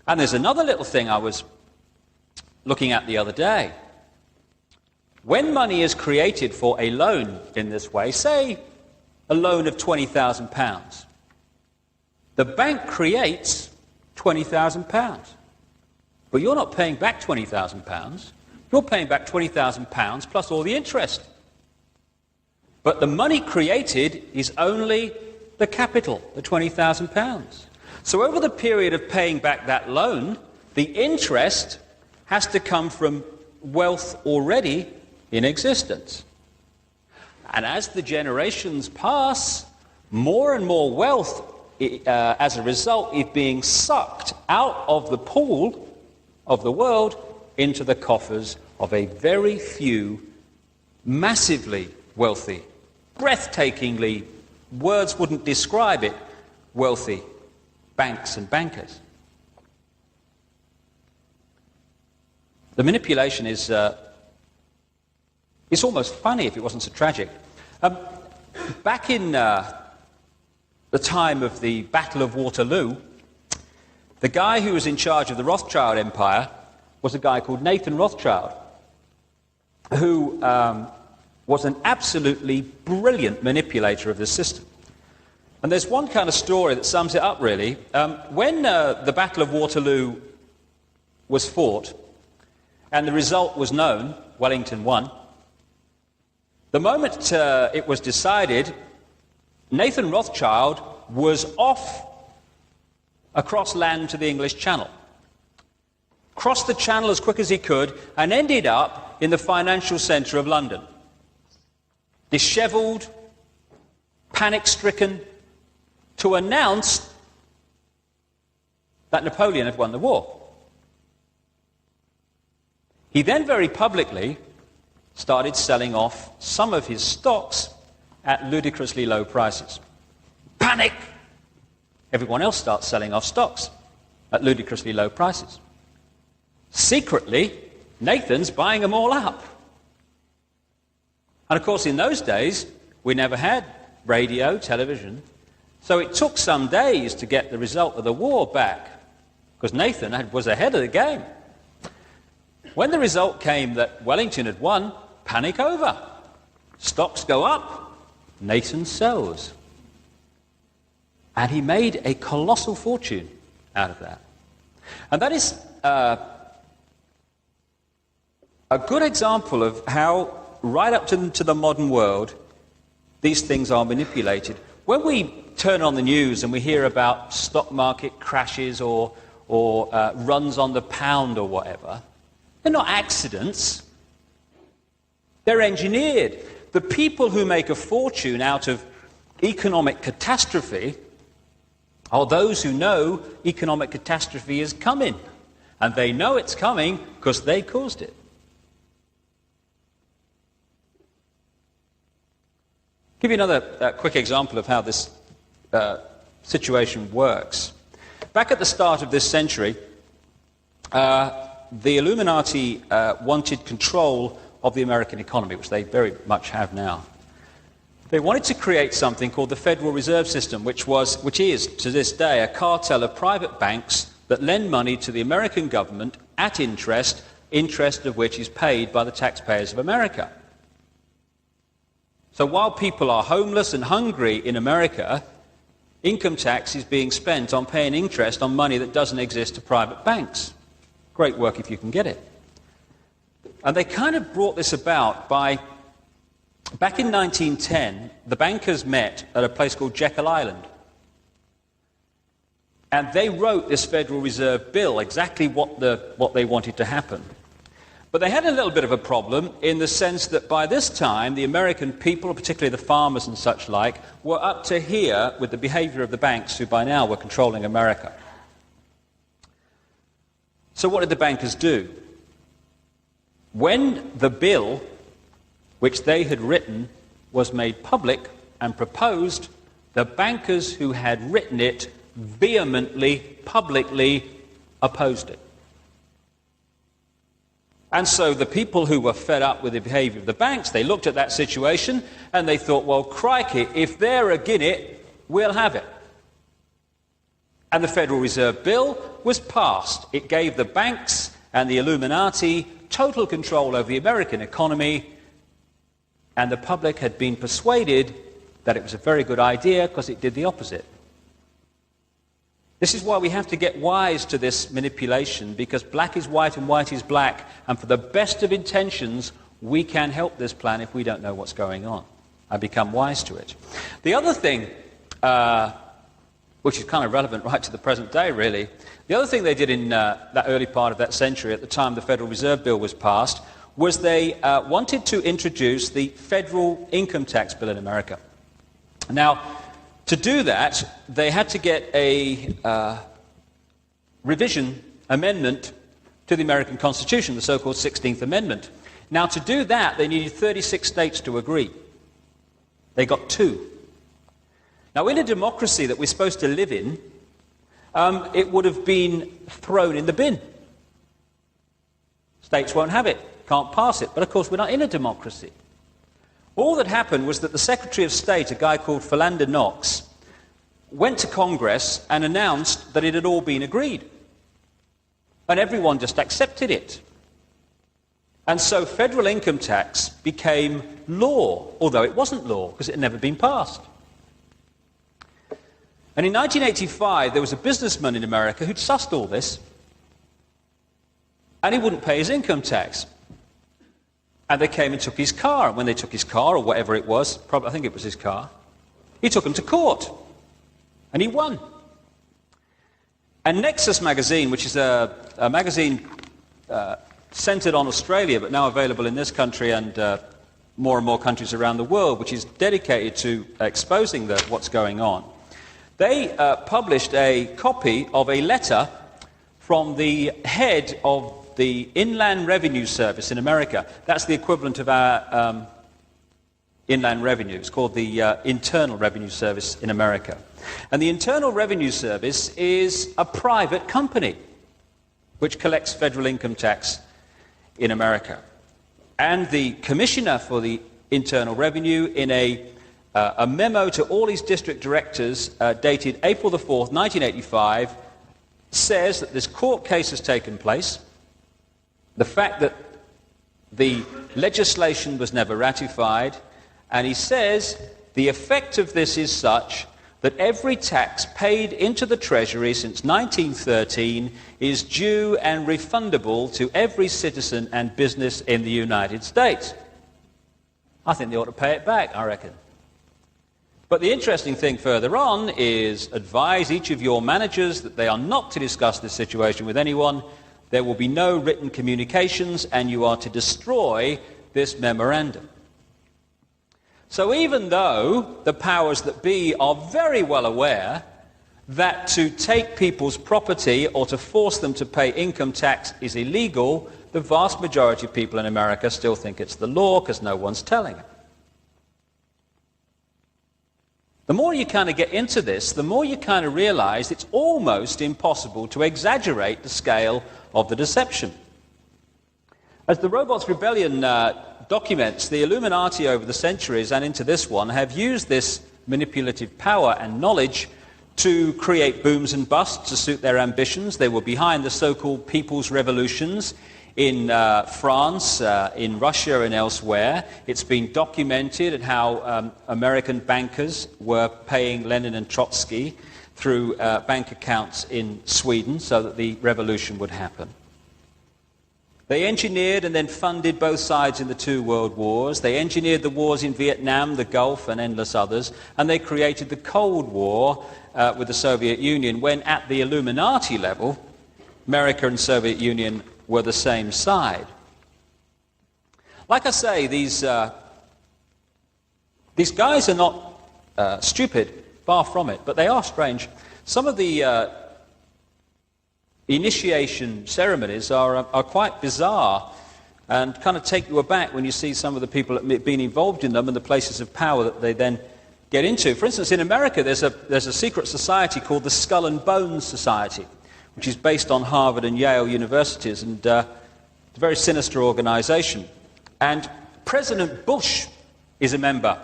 And there's another little thing I was looking at the other day. When money is created for a loan in this way, say a loan of £20,000, the bank creates £20,000. But you're not paying back £20,000. You're paying back £20,000 plus all the interest. But the money created is only the capital, the £20,000. So over the period of paying back that loan, the interest has to come from wealth already in existence. And as the generations pass, more and more wealth, as a result, is being sucked out of the pool of the world into the coffers of a very few massively wealthy, breathtakingly, words wouldn't describe it, wealthy banks and bankers. The manipulation is it's almost funny if it wasn't so tragic. Back in the time of the Battle of Waterloo, the guy who was in charge of the Rothschild Empire was a guy called Nathan Rothschild, who was an absolutely brilliant manipulator of the system. And there's one kind of story that sums it up, really. When the Battle of Waterloo was fought, and the result was known, Wellington won, the moment it was decided, Nathan Rothschild was off across land to the English Channel. Crossed the Channel as quick as he could and ended up in the financial centre of London. Dishevelled, panic-stricken, to announce that Napoleon had won the war. He then very publicly started selling off some of his stocks at ludicrously low prices. Panic! Everyone else starts selling off stocks at ludicrously low prices. Secretly, Nathan's buying them all up. And of course, in those days, we never had radio, television, so it took some days to get the result of the war back, because Nathan was ahead of the game. When the result came that Wellington had won, panic over. Stocks go up, Nathan sells. And he made a colossal fortune out of that. And that is a good example of how, right up to the modern world, these things are manipulated. When we turn on the news and we hear about stock market crashes or runs on the pound or whatever, they're not accidents. They're engineered. The people who make a fortune out of economic catastrophe are those who know economic catastrophe is coming. And they know it's coming because they caused it. Give you another quick example of how this situation works. Back at the start of this century, the Illuminati wanted control of the American economy, which they very much have now. They wanted to create something called the Federal Reserve System, which is, to this day, a cartel of private banks that lend money to the American government at interest of which is paid by the taxpayers of America. So while people are homeless and hungry in America, income tax is being spent on paying interest on money that doesn't exist to private banks. Great work if you can get it. And they kind of brought this about by, back in 1910, the bankers met at a place called Jekyll Island. And they wrote this Federal Reserve Bill, exactly what they wanted to happen. But they had a little bit of a problem in the sense that by this time, the American people, particularly the farmers and such like, were up to here with the behavior of the banks, who by now were controlling America. So what did the bankers do? When the bill, which they had written, was made public and proposed, the bankers who had written it vehemently, publicly opposed it. And so the people who were fed up with the behavior of the banks, they looked at that situation and they thought, well, crikey, if they're agin it, we'll have it. And the Federal Reserve Bill was passed. It gave the banks and the Illuminati total control over the American economy, and the public had been persuaded that it was a very good idea because it did the opposite. This is why we have to get wise to this manipulation, because black is white and white is black, and for the best of intentions, we can help this plan if we don't know what's going on and become wise to it. The other thing, which is kind of relevant right to the present day, really, the other thing they did in that early part of that century, at the time the Federal Reserve Bill was passed, was they wanted to introduce the federal income tax bill in America. Now, to do that, they had to get a amendment to the American Constitution, the so-called 16th Amendment. Now, to do that, they needed 36 states to agree. They got 2. Now, in a democracy that we're supposed to live in, it would have been thrown in the bin. States won't have it, can't pass it. But, of course, we're not in a democracy. All that happened was that the Secretary of State, a guy called Philander Knox, went to Congress and announced that it had all been agreed. And everyone just accepted it. And so federal income tax became law, although it wasn't law because it had never been passed. And in 1985, there was a businessman in America who'd sussed all this, and he wouldn't pay his income tax. And they came and took his car. And when they took his car, or whatever it was, probably, I think it was his car, he took him to court. And he won. And Nexus magazine, which is a magazine centered on Australia, but now available in this country and more and more countries around the world, which is dedicated to exposing what's going on, they published a copy of a letter from the head of the Inland Revenue Service in America. That's the equivalent of our Inland Revenue. It's called the Internal Revenue Service in America. And the Internal Revenue Service is a private company which collects federal income tax in America. And the Commissioner for the Internal Revenue, in a memo to all his district directors dated April the 4th, 1985, says that this court case has taken place. The fact that the legislation was never ratified, and he says the effect of this is such that every tax paid into the Treasury since 1913 is due and refundable to every citizen and business in the United States. I think they ought to pay it back, I reckon. But the interesting thing further on is advise each of your managers that they are not to discuss this situation with anyone. There will be no written communications, and you are to destroy this memorandum. So even though the powers that be are very well aware that to take people's property or to force them to pay income tax is illegal, the vast majority of people in America still think it's the law because no one's telling them. The more you kind of get into this, the more you kind of realize it's almost impossible to exaggerate the scale of the deception. As the Robots Rebellion documents, the Illuminati over the centuries and into this one have used this manipulative power and knowledge to create booms and busts to suit their ambitions. They were behind the so-called People's Revolutions in France, in Russia and elsewhere. It's been documented at how American bankers were paying Lenin and Trotsky through bank accounts in Sweden so that the revolution would happen. They engineered and then funded both sides in the 2 world wars. They engineered the wars in Vietnam, the Gulf, and endless others. And they created the Cold War with the Soviet Union, when at the Illuminati level, America and Soviet Union were the same side. Like I say, these guys are not stupid, far from it, but they are strange. Some of the initiation ceremonies are quite bizarre and kind of take you aback when you see some of the people that have been involved in them and the places of power that they then get into. For instance, in America, there's a secret society called the Skull and Bones Society, which is based on Harvard and Yale universities, and it's a very sinister organization. And President Bush is a member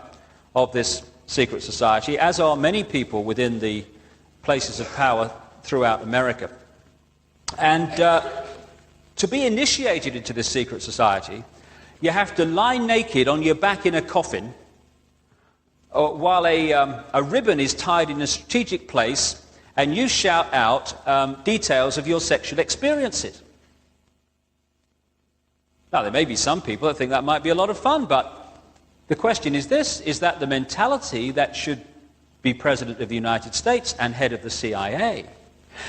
of this secret society, as are many people within the places of power throughout America. And to be initiated into this secret society, you have to lie naked on your back in a coffin while a ribbon is tied in a strategic place, and you shout out details of your sexual experiences. Now, there may be some people that think that might be a lot of fun, but the question is this: is that the mentality that should be President of the United States and head of the CIA?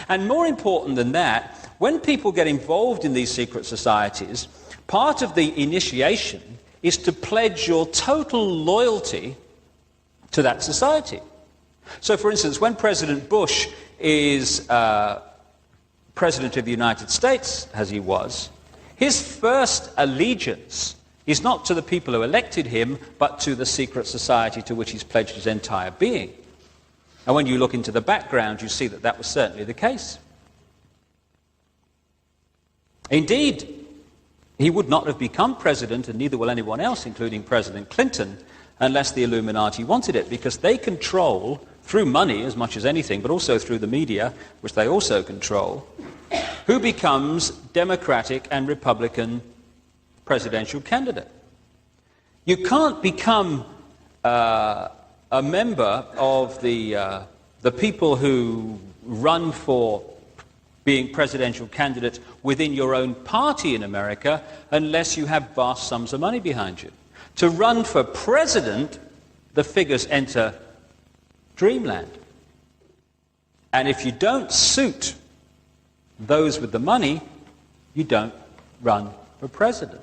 And more important than that, when people get involved in these secret societies, part of the initiation is to pledge your total loyalty to that society. So, for instance, when President Bush is President of the United States, as he was, his first allegiance is not to the people who elected him, but to the secret society to which he's pledged his entire being. And when you look into the background, you see that that was certainly the case. Indeed, he would not have become president, and neither will anyone else, including President Clinton, unless the Illuminati wanted it, because they control, through money as much as anything, but also through the media, which they also control, who becomes Democratic and Republican presidential candidate. You can't become a member of the people who run for being presidential candidates within your own party in America unless you have vast sums of money behind you. To run for president, the figures enter dreamland. And if you don't suit those with the money, you don't run for president.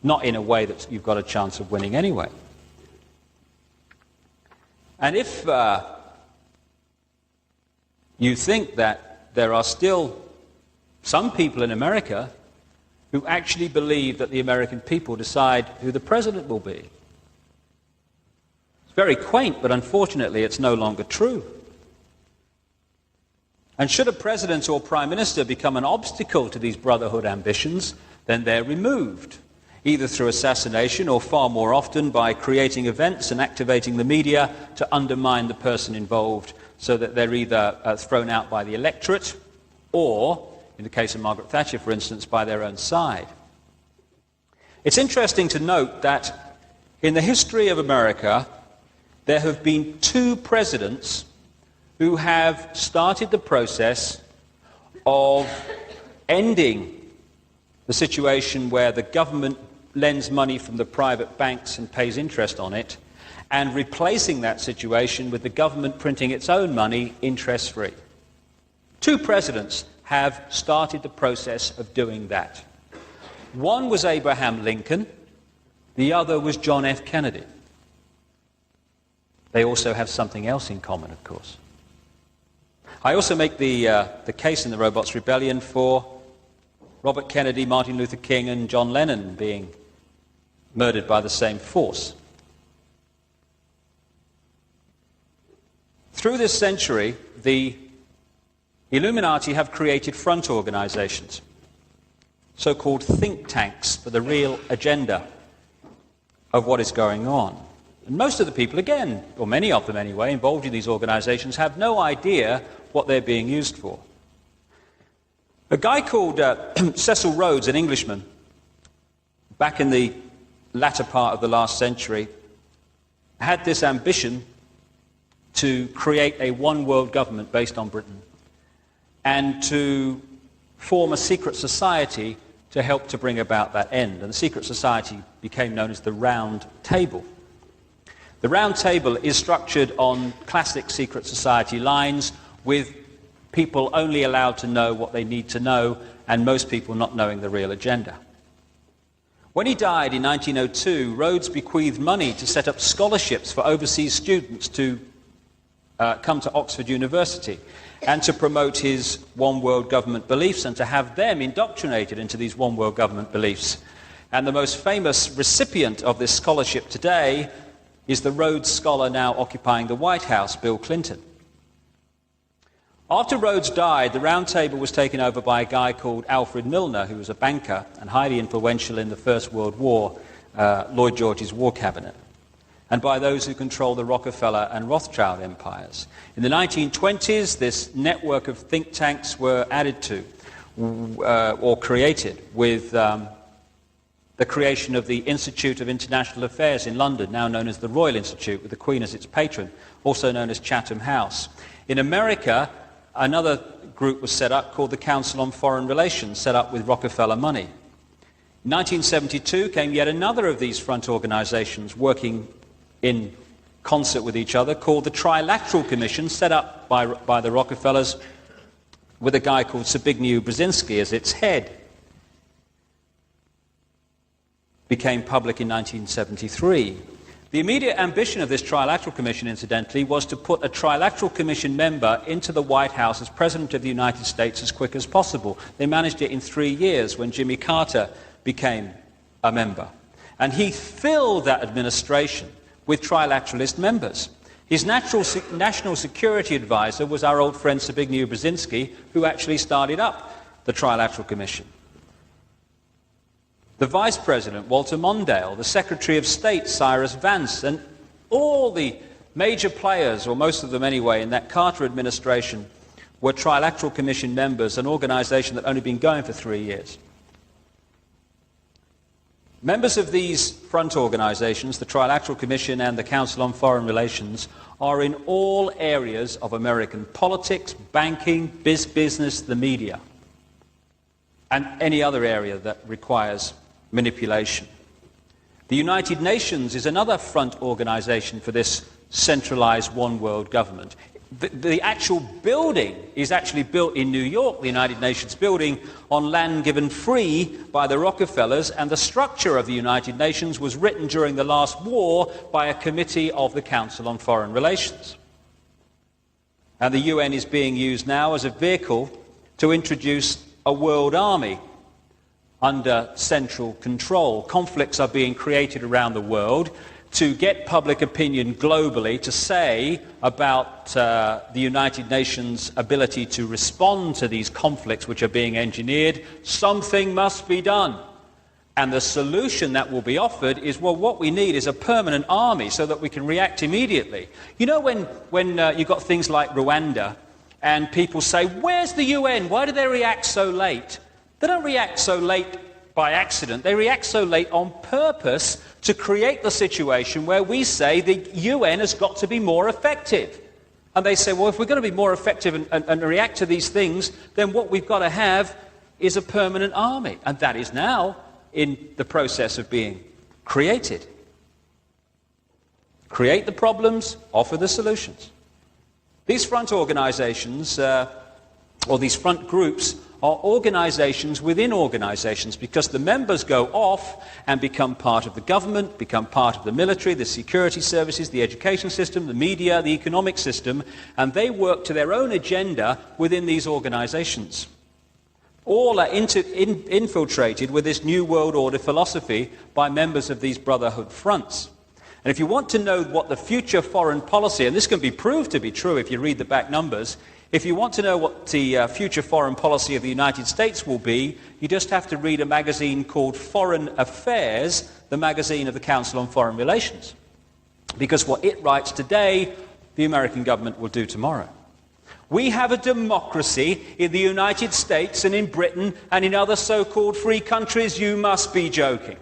Not in a way that you've got a chance of winning anyway. And if you think that there are still some people in America who actually believe that the American people decide who the president will be, it's very quaint, but unfortunately it's no longer true. And should a president or prime minister become an obstacle to these brotherhood ambitions, then they're removed, either through assassination or far more often by creating events and activating the media to undermine the person involved, so that they're either thrown out by the electorate or, in the case of Margaret Thatcher, for instance, by their own side. It's interesting to note that in the history of America, there have been 2 presidents who have started the process of ending the situation where the government lends money from the private banks and pays interest on it, and replacing that situation with the government printing its own money interest-free. 2 presidents have started the process of doing that. One was Abraham Lincoln, the other was John F. Kennedy. They also have something else in common, of course. I also make the case in the Robots Rebellion for Robert Kennedy, Martin Luther King, and John Lennon being murdered by the same force. Through this century, the Illuminati have created front organizations, so-called think tanks for the real agenda of what is going on. And most of the people, again, or many of them anyway, involved in these organizations have no idea what they're being used for. A guy called Cecil Rhodes, an Englishman, back in the latter part of the last century, had this ambition to create a one-world government based on Britain and to form a secret society to help to bring about that end. And the secret society became known as the Round Table. The Round Table is structured on classic secret society lines, with people only allowed to know what they need to know, and most people not knowing the real agenda. When he died in 1902, Rhodes bequeathed money to set up scholarships for overseas students to come to Oxford University and to promote his one world government beliefs and to have them indoctrinated into these one world government beliefs. And the most famous recipient of this scholarship today is the Rhodes Scholar now occupying the White House, Bill Clinton. After Rhodes died, the Round Table was taken over by a guy called Alfred Milner, who was a banker and highly influential in the First World War, Lloyd George's War Cabinet, and by those who control the Rockefeller and Rothschild empires. In the 1920s, this network of think tanks were added to, or created, with the creation of the Institute of International Affairs in London, now known as the Royal Institute, with the Queen as its patron, also known as Chatham House. In America, another group was set up called the Council on Foreign Relations, set up with Rockefeller money. In 1972 came yet another of these front organizations working in concert with each other, called the Trilateral Commission, set up by the Rockefellers with a guy called Zbigniew Brzezinski as its head. Became public in 1973. The immediate ambition of this Trilateral Commission, incidentally, was to put a Trilateral Commission member into the White House as President of the United States as quick as possible. They managed it in 3 years when Jimmy Carter became a member. And he filled that administration with trilateralist members. His national security advisor was our old friend Zbigniew Brzezinski, who actually started up the Trilateral Commission. The Vice President, Walter Mondale, the Secretary of State, Cyrus Vance, and all the major players, or most of them anyway, in that Carter administration were Trilateral Commission members, an organization that had only been going for 3 years. Members of these front organizations, the Trilateral Commission and the Council on Foreign Relations, are in all areas of American politics, banking, business, the media, and any other area that requires manipulation. The United Nations is another front organization for this centralized one world government. The actual building is actually built in New York, the United Nations building, on land given free by the Rockefellers, and the structure of the United Nations was written during the last war by a committee of the Council on Foreign Relations. And the UN is being used now as a vehicle to introduce a world army under central control. Conflicts are being created around the world to get public opinion globally to say about the United Nations' ability to respond to these conflicts which are being engineered, something must be done. And the solution that will be offered is, well, what we need is a permanent army so that we can react immediately. You know, when you've got things like Rwanda and people say, where's the UN? Why do they react so late? They don't react so late by accident. They react so late on purpose to create the situation where we say the UN has got to be more effective. And they say, well, if we're going to be more effective and react to these things, then what we've got to have is a permanent army. And that is now in the process of being created. Create the problems, offer the solutions. These front organizations, or these front groups, are organizations within organizations, because the members go off and become part of the government, become part of the military, the security services, the education system, the media, the economic system, and they work to their own agenda within these organizations. All are infiltrated with this New World Order philosophy by members of these brotherhood fronts. And if you want to know what the future foreign policy, and this can be proved to be true if you read the back numbers, if you want to know what the future foreign policy of the United States will be, you just have to read a magazine called Foreign Affairs, the magazine of the Council on Foreign Relations. Because what it writes today, the American government will do tomorrow. We have a democracy in the United States and in Britain and in other so-called free countries. You must be joking.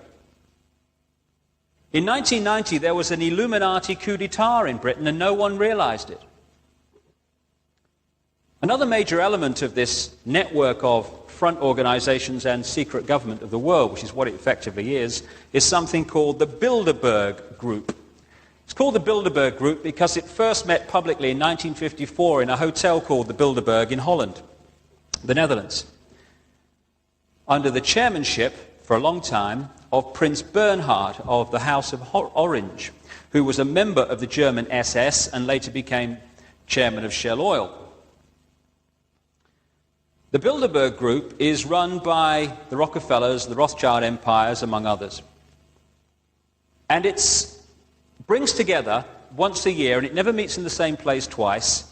In 1990, there was an Illuminati coup d'etat in Britain and no one realized it. Another major element of this network of front organizations and secret government of the world, which is what it effectively is something called the Bilderberg Group. It's called the Bilderberg Group because it first met publicly in 1954 in a hotel called the Bilderberg in Holland, the Netherlands, under the chairmanship, for a long time, of Prince Bernhard of the House of Orange, who was a member of the German SS and later became chairman of Shell Oil. The Bilderberg Group is run by the Rockefellers, the Rothschild empires, among others. And it brings together once a year, and it never meets in the same place twice,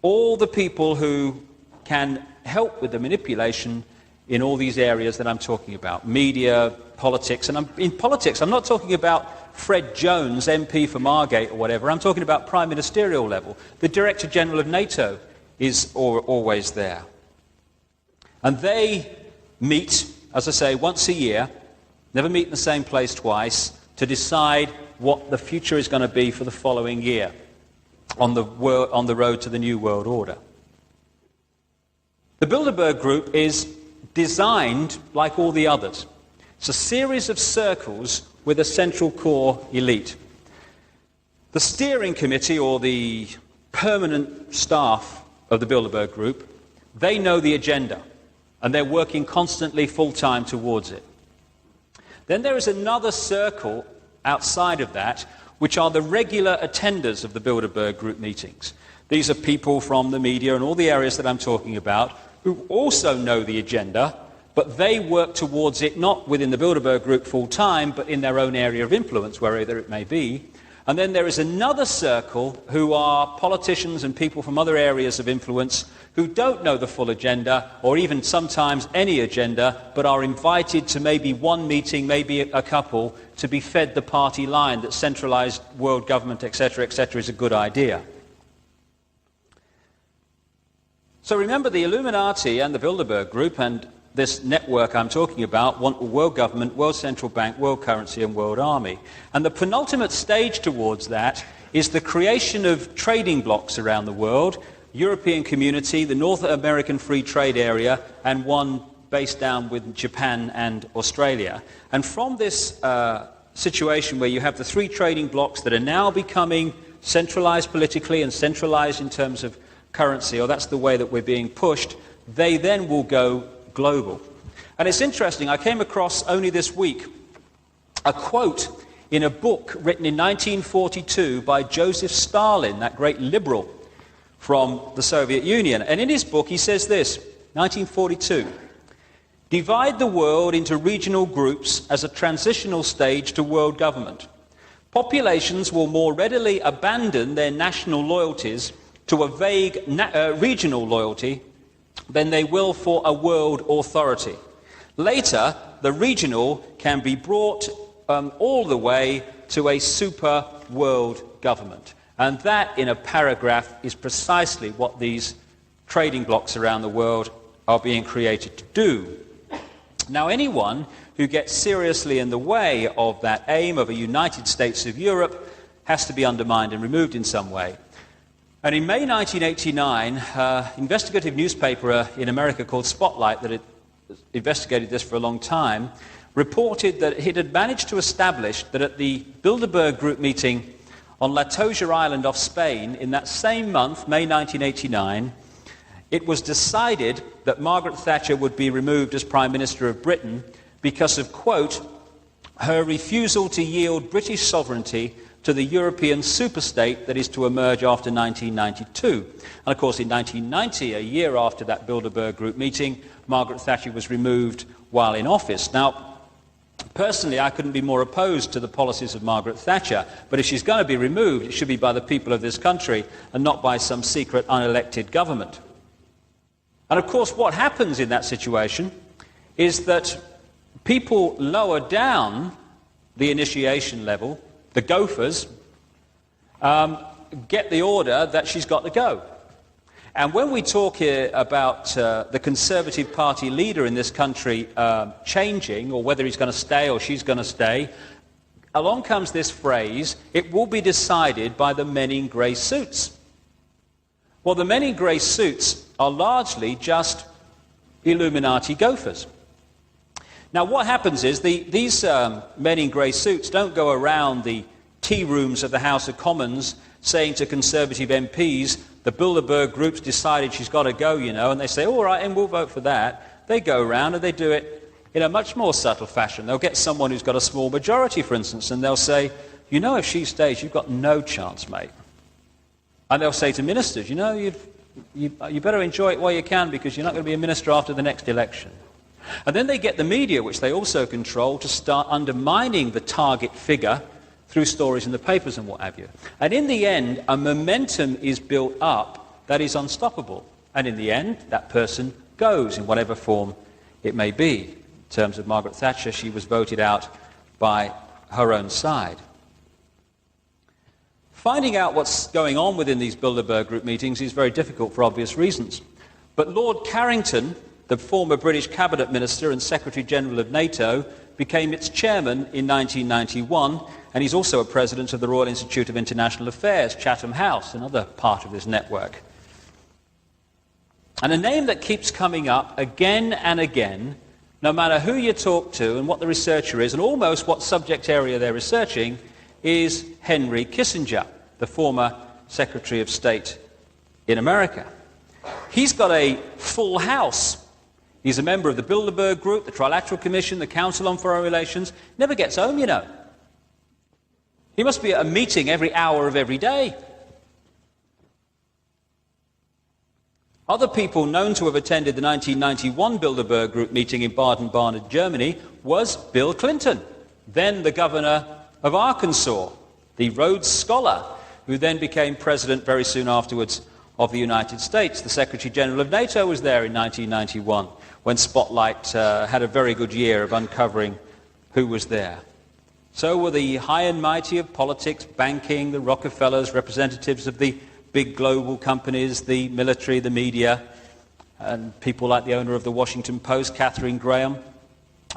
all the people who can help with the manipulation in all these areas that I'm talking about. Media, politics. And in politics, I'm not talking about Fred Jones, MP for Margate or whatever. I'm talking about prime ministerial level. The Director General of NATO is always there. And they meet, as I say, once a year, never meet in the same place twice, to decide what the future is going to be for the following year on the road to the New World Order. The Bilderberg Group is designed like all the others. It's a series of circles with a central core elite. The steering committee, or the permanent staff of the Bilderberg Group, they know the agenda, and they're working constantly full-time towards it. Then there is another circle outside of that, which are the regular attenders of the Bilderberg Group meetings. These are people from the media and all the areas that I'm talking about who also know the agenda, but they work towards it not within the Bilderberg Group full-time, but in their own area of influence, wherever it may be. And then there is another circle who are politicians and people from other areas of influence who don't know the full agenda, or even sometimes any agenda, but are invited to maybe one meeting, maybe a couple, to be fed the party line that centralized world government, etc., is a good idea. So remember, the Illuminati and the Bilderberg Group and this network I'm talking about want world government, world central bank, world currency, and world army. And the penultimate stage towards that is the creation of trading blocks around the world, European Community, the North American Free Trade Area, and one based down with Japan and Australia. And from this situation where you have the three trading blocks that are now becoming centralized politically and centralized in terms of currency, or that's the way that we're being pushed, they then will go global. And it's interesting, I came across only this week a quote in a book written in 1942 by Joseph Stalin, that great liberal from the Soviet Union. And in his book he says this, 1942, "Divide the world into regional groups as a transitional stage to world government. Populations will more readily abandon their national loyalties to a vague regional loyalty than they will for a world authority. Later, the regional can be brought all the way to a super world government." And that, in a paragraph, is precisely what these trading blocks around the world are being created to do. Now, anyone who gets seriously in the way of that aim of a United States of Europe has to be undermined and removed in some way. And in May 1989, an investigative newspaper in America called Spotlight, that had investigated this for a long time, reported that it had managed to establish that at the Bilderberg Group meeting on La Toja Island off Spain in that same month, May 1989, it was decided that Margaret Thatcher would be removed as Prime Minister of Britain because of, quote, her refusal to yield British sovereignty to the European superstate that is to emerge after 1992. And of course, in 1990, a year after that Bilderberg Group meeting, Margaret Thatcher was removed while in office. Now, personally, I couldn't be more opposed to the policies of Margaret Thatcher, but if she's going to be removed, it should be by the people of this country and not by some secret unelected government. And of course, what happens in that situation is that people lower down the initiation level, the gophers, get the order that she's got to go. And when we talk here about the Conservative Party leader in this country changing, or whether he's going to stay or she's going to stay, along comes this phrase, it will be decided by the men in grey suits. Well, the men in grey suits are largely just Illuminati gophers. Now, what happens is these men in grey suits don't go around the tea rooms of the House of Commons saying to Conservative MPs, the Bilderberg Group's decided she's got to go, you know, and they say, all right, and we'll vote for that. They go around and they do it in a much more subtle fashion. They'll get someone who's got a small majority, for instance, and they'll say, you know, if she stays, you've got no chance, mate. And they'll say to ministers, you know, you better enjoy it while you can, because you're not going to be a minister after the next election. And then they get the media, which they also control, to start undermining the target figure through stories in the papers and what have you. And in the end, a momentum is built up that is unstoppable. And in the end, that person goes in whatever form it may be. In terms of Margaret Thatcher, she was voted out by her own side. Finding out what's going on within these Bilderberg group meetings is very difficult for obvious reasons. But Lord Carrington, the former British Cabinet Minister and Secretary-General of NATO, became its chairman in 1991, and he's also a president of the Royal Institute of International Affairs, Chatham House, another part of this network. And a name that keeps coming up again and again, no matter who you talk to and what the researcher is, and almost what subject area they're researching, is Henry Kissinger, the former Secretary of State in America. He's got a full house. He's a member of the Bilderberg Group, the Trilateral Commission, the Council on Foreign Relations. Never gets home, you know. He must be at a meeting every hour of every day. Other people known to have attended the 1991 Bilderberg Group meeting in Baden-Baden, Germany, was Bill Clinton, then the governor of Arkansas, the Rhodes Scholar, who then became president very soon afterwards of the United States. The Secretary-General of NATO was there in 1991, when Spotlight had a very good year of uncovering who was there. So were the high and mighty of politics, banking, the Rockefellers, representatives of the big global companies, the military, the media, and people like the owner of the Washington Post, Katharine Graham,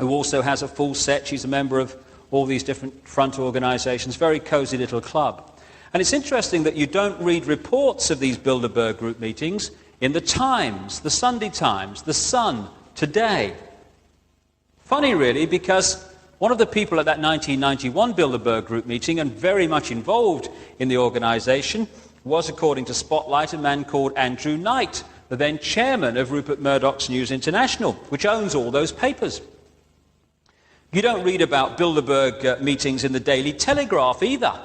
who also has a full set. She's a member of all these different front organizations, very cozy little club. And it's interesting that you don't read reports of these Bilderberg group meetings in the Times, the Sunday Times, the Sun, Today. Funny, really, because one of the people at that 1991 Bilderberg group meeting, and very much involved in the organization, was, according to Spotlight, a man called Andrew Knight, the then chairman of Rupert Murdoch's News International, which owns all those papers. You don't read about Bilderberg meetings in the Daily Telegraph either.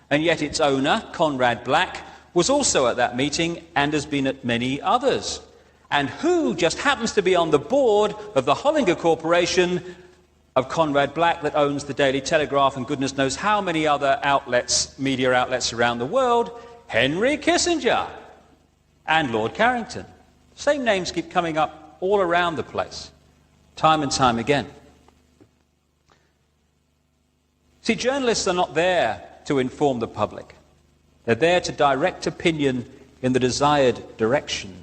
And yet its owner, Conrad Black, was also at that meeting and has been at many others. And who just happens to be on the board of the Hollinger Corporation of Conrad Black that owns the Daily Telegraph and goodness knows how many other outlets, media outlets around the world? Henry Kissinger and Lord Carrington. Same names keep coming up all around the place, time and time again. See, journalists are not there to inform the public. They're there to direct opinion in the desired direction.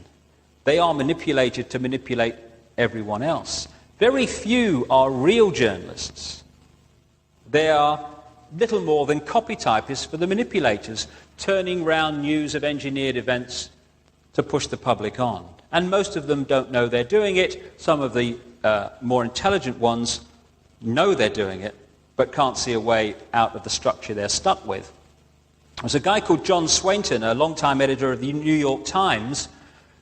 They are manipulated to manipulate everyone else. Very few are real journalists. They are little more than copy typists for the manipulators, turning round news of engineered events to push the public on. And most of them don't know they're doing it. Some of the more intelligent ones know they're doing it, but can't see a way out of the structure they're stuck with. There's a guy called John Swainton, a long-time editor of the New York Times,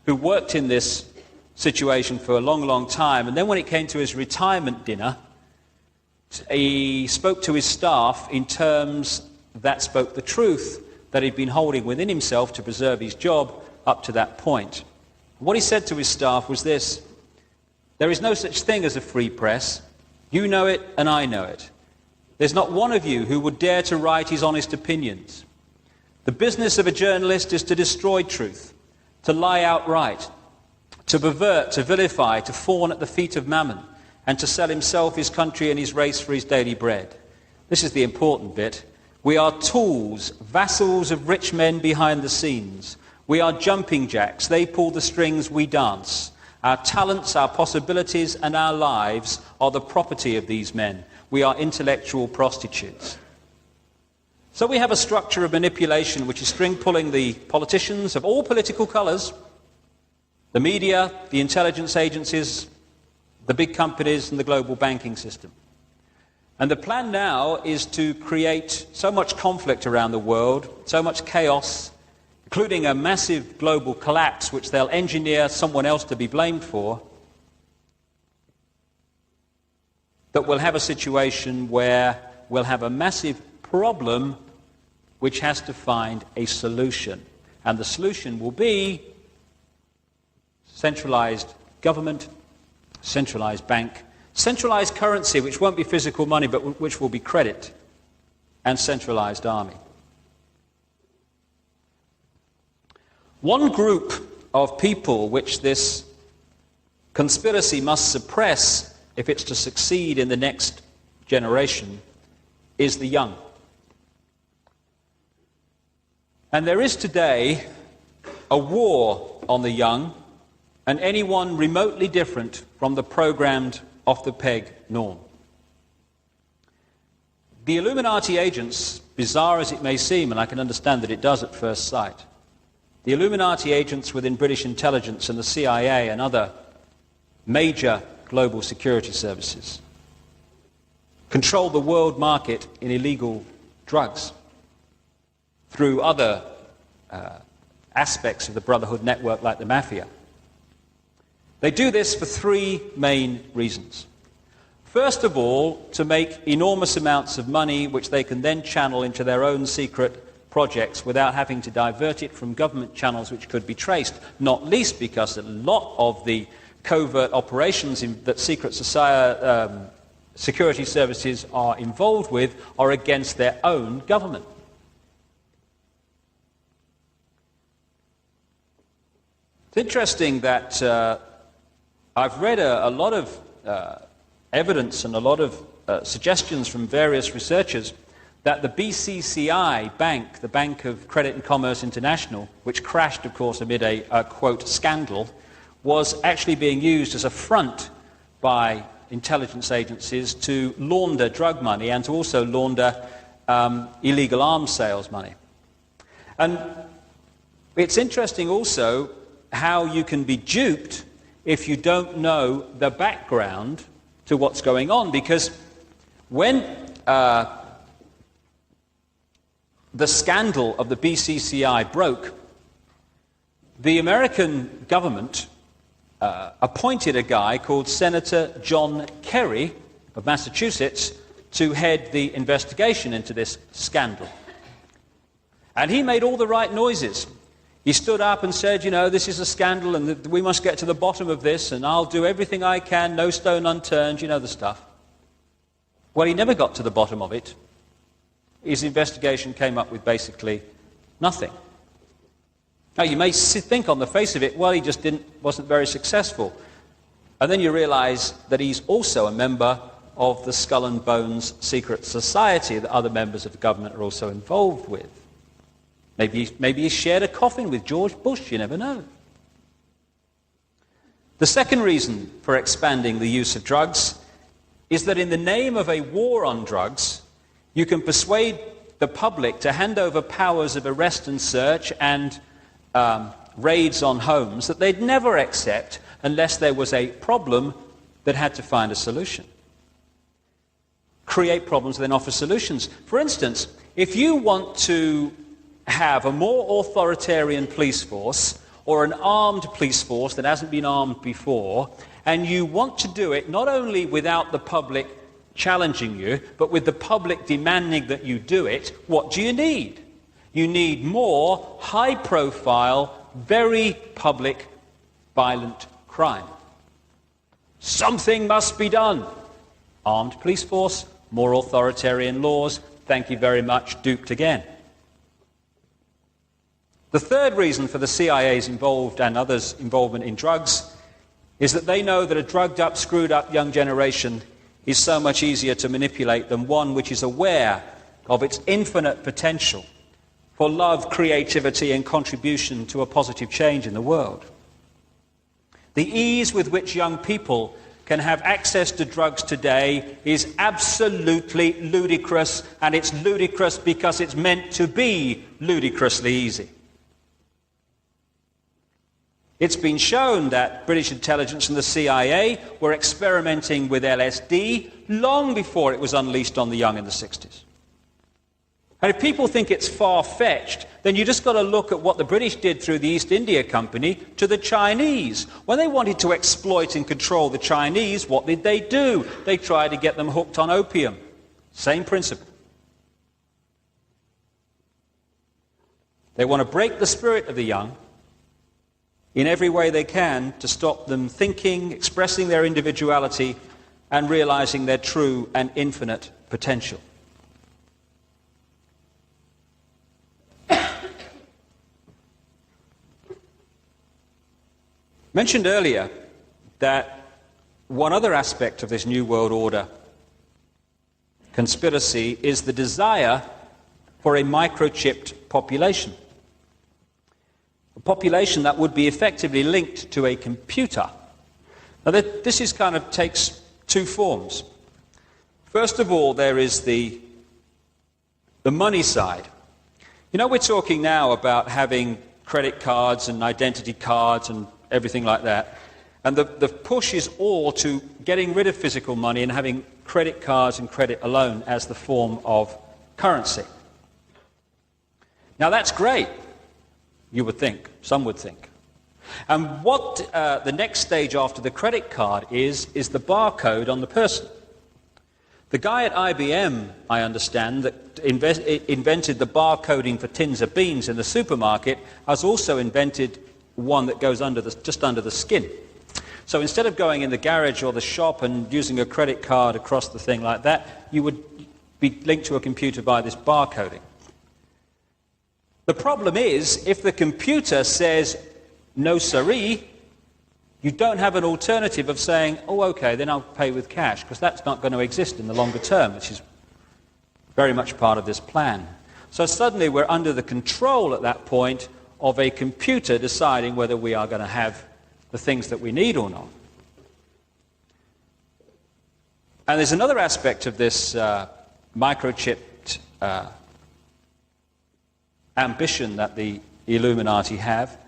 who worked in this situation for a long, long time. And then when it came to his retirement dinner, he spoke to his staff in terms that spoke the truth that he'd been holding within himself to preserve his job up to that point. What he said to his staff was this: there is no such thing as a free press. You know it and I know it. There's not one of you who would dare to write his honest opinions. The business of a journalist is to destroy truth, to lie outright, to pervert, to vilify, to fawn at the feet of mammon, and to sell himself, his country, and his race for his daily bread. This is the important bit. We are tools, vassals of rich men behind the scenes. We are jumping jacks. They pull the strings, we dance. Our talents, our possibilities, and our lives are the property of these men. We are intellectual prostitutes. So we have a structure of manipulation which is string-pulling the politicians of all political colours, the media, the intelligence agencies, the big companies, and the global banking system. And the plan now is to create so much conflict around the world, so much chaos, including a massive global collapse which they'll engineer someone else to be blamed for, that we'll have a situation where we'll have a massive problem which has to find a solution. And the solution will be centralized government, centralized bank, centralized currency, which won't be physical money, but which will be credit, and centralized army. One group of people which this conspiracy must suppress if it's to succeed in the next generation is the young. And there is today a war on the young and anyone remotely different from the programmed off-the-peg norm. The Illuminati agents, bizarre as it may seem, and I can understand that it does at first sight, the Illuminati agents within British intelligence and the CIA and other major global security services control the world market in illegal drugs through other aspects of the Brotherhood network like the Mafia. They do this for three main reasons. First of all, to make enormous amounts of money which they can then channel into their own secret projects without having to divert it from government channels which could be traced, not least because a lot of the covert operations that secret society, security services are involved with are against their own government. It's interesting that I've read a lot of evidence and a lot of suggestions from various researchers that the BCCI bank, the Bank of Credit and Commerce International, which crashed, of course, amid a quote, scandal, was actually being used as a front by intelligence agencies to launder drug money and to also launder illegal arms sales money. And it's interesting also how you can be duped if you don't know the background to what's going on, because when the scandal of the BCCI broke, the American government appointed a guy called Senator John Kerry of Massachusetts to head the investigation into this scandal. And he made all the right noises. He stood up and said, you know, this is a scandal and we must get to the bottom of this and I'll do everything I can, no stone unturned, you know the stuff. Well, he never got to the bottom of it. His investigation came up with basically nothing. Now, you may think on the face of it, well, he just wasn't very successful. And then you realize that he's also a member of the Skull and Bones secret society that other members of the government are also involved with. Maybe he shared a coffin with George Bush, you never know. The second reason for expanding the use of drugs is that in the name of a war on drugs, you can persuade the public to hand over powers of arrest and search and raids on homes that they'd never accept unless there was a problem that had to find a solution. Create problems, then offer solutions. For instance, if you want to have a more authoritarian police force or an armed police force that hasn't been armed before, and you want to do it not only without the public challenging you, but with the public demanding that you do it, what do you need? You need more high-profile, very public, violent crime. Something must be done. Armed police force, more authoritarian laws, thank you very much, duped again. The third reason for the CIA's involved and others' involvement in drugs is that they know that a drugged-up, screwed-up young generation is so much easier to manipulate than one which is aware of its infinite potential for love, creativity, and contribution to a positive change in the world. The ease with which young people can have access to drugs today is absolutely ludicrous, and it's ludicrous because it's meant to be ludicrously easy. It's been shown that British intelligence and the CIA were experimenting with LSD long before it was unleashed on the young in the 60s. And if people think it's far-fetched, then you just got to look at what the British did through the East India Company to the Chinese. When they wanted to exploit and control the Chinese, what did they do? They tried to get them hooked on opium. Same principle. They want to break the spirit of the young in every way they can to stop them thinking, expressing their individuality, and realizing their true and infinite potential. Mentioned earlier that one other aspect of this New World Order conspiracy is the desire for a microchipped population. A population that would be effectively linked to a computer. Now this takes two forms. First of all, there is the money side. You know, we're talking now about having credit cards and identity cards and everything like that. And the push is all to getting rid of physical money and having credit cards and credit alone as the form of currency. Now that's great, you would think, some would think. And what the next stage after the credit card is the barcode on the person. The guy at IBM, I understand, that invented the barcoding for tins of beans in the supermarket, has also invented one that goes just under the skin. So instead of going in the garage or the shop and using a credit card across the thing like that, you would be linked to a computer by this barcoding. The problem is, if the computer says, no siree, you don't have an alternative of saying, oh, okay, then I'll pay with cash, because that's not going to exist in the longer term, which is very much part of this plan. So suddenly we're under the control at that point of a computer deciding whether we are going to have the things that we need or not. And there's another aspect of this microchipped ambition that the Illuminati have,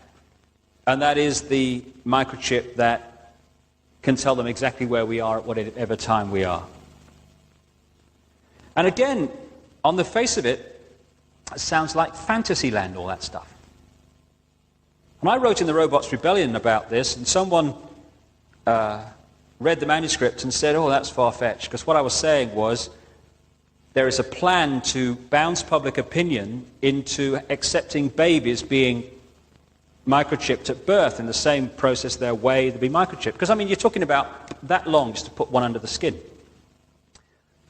and that is the microchip that can tell them exactly where we are at whatever time we are. And again, on the face of it, it sounds like fantasy land, all that stuff. And I wrote in the Robots Rebellion about this, and someone read the manuscript and said, oh, that's far-fetched, because what I was saying was there is a plan to bounce public opinion into accepting babies being microchipped at birth in the same process their way to be microchipped. Because, I mean, you're talking about that long just to put one under the skin.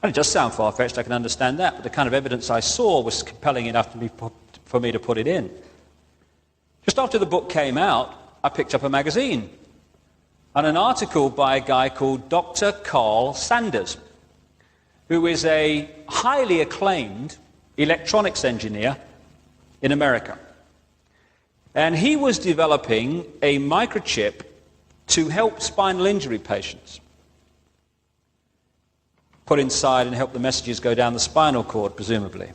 And it does sound far-fetched, I can understand that, but the kind of evidence I saw was compelling enough for me to put it in. Just after the book came out, I picked up a magazine and an article by a guy called Dr. Carl Sanders, who is a highly acclaimed electronics engineer in America. And he was developing a microchip to help spinal injury patients. Put inside and help the messages go down the spinal cord, presumably.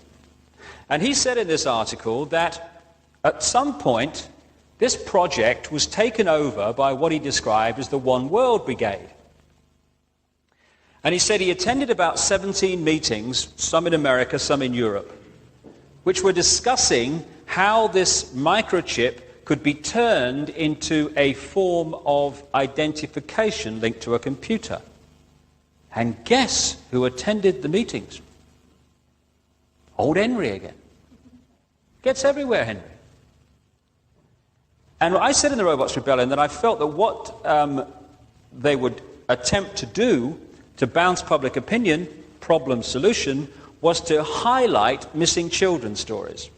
And he said in this article that at some point, this project was taken over by what he described as the One World Brigade. And he said he attended about 17 meetings, some in America, some in Europe, which were discussing how this microchip could be turned into a form of identification linked to a computer. And guess who attended the meetings? Old Henry again. Gets everywhere, Henry. And I said in the Robots Rebellion that I felt that what they would attempt to do to bounce public opinion, problem solution, was to highlight missing children stories.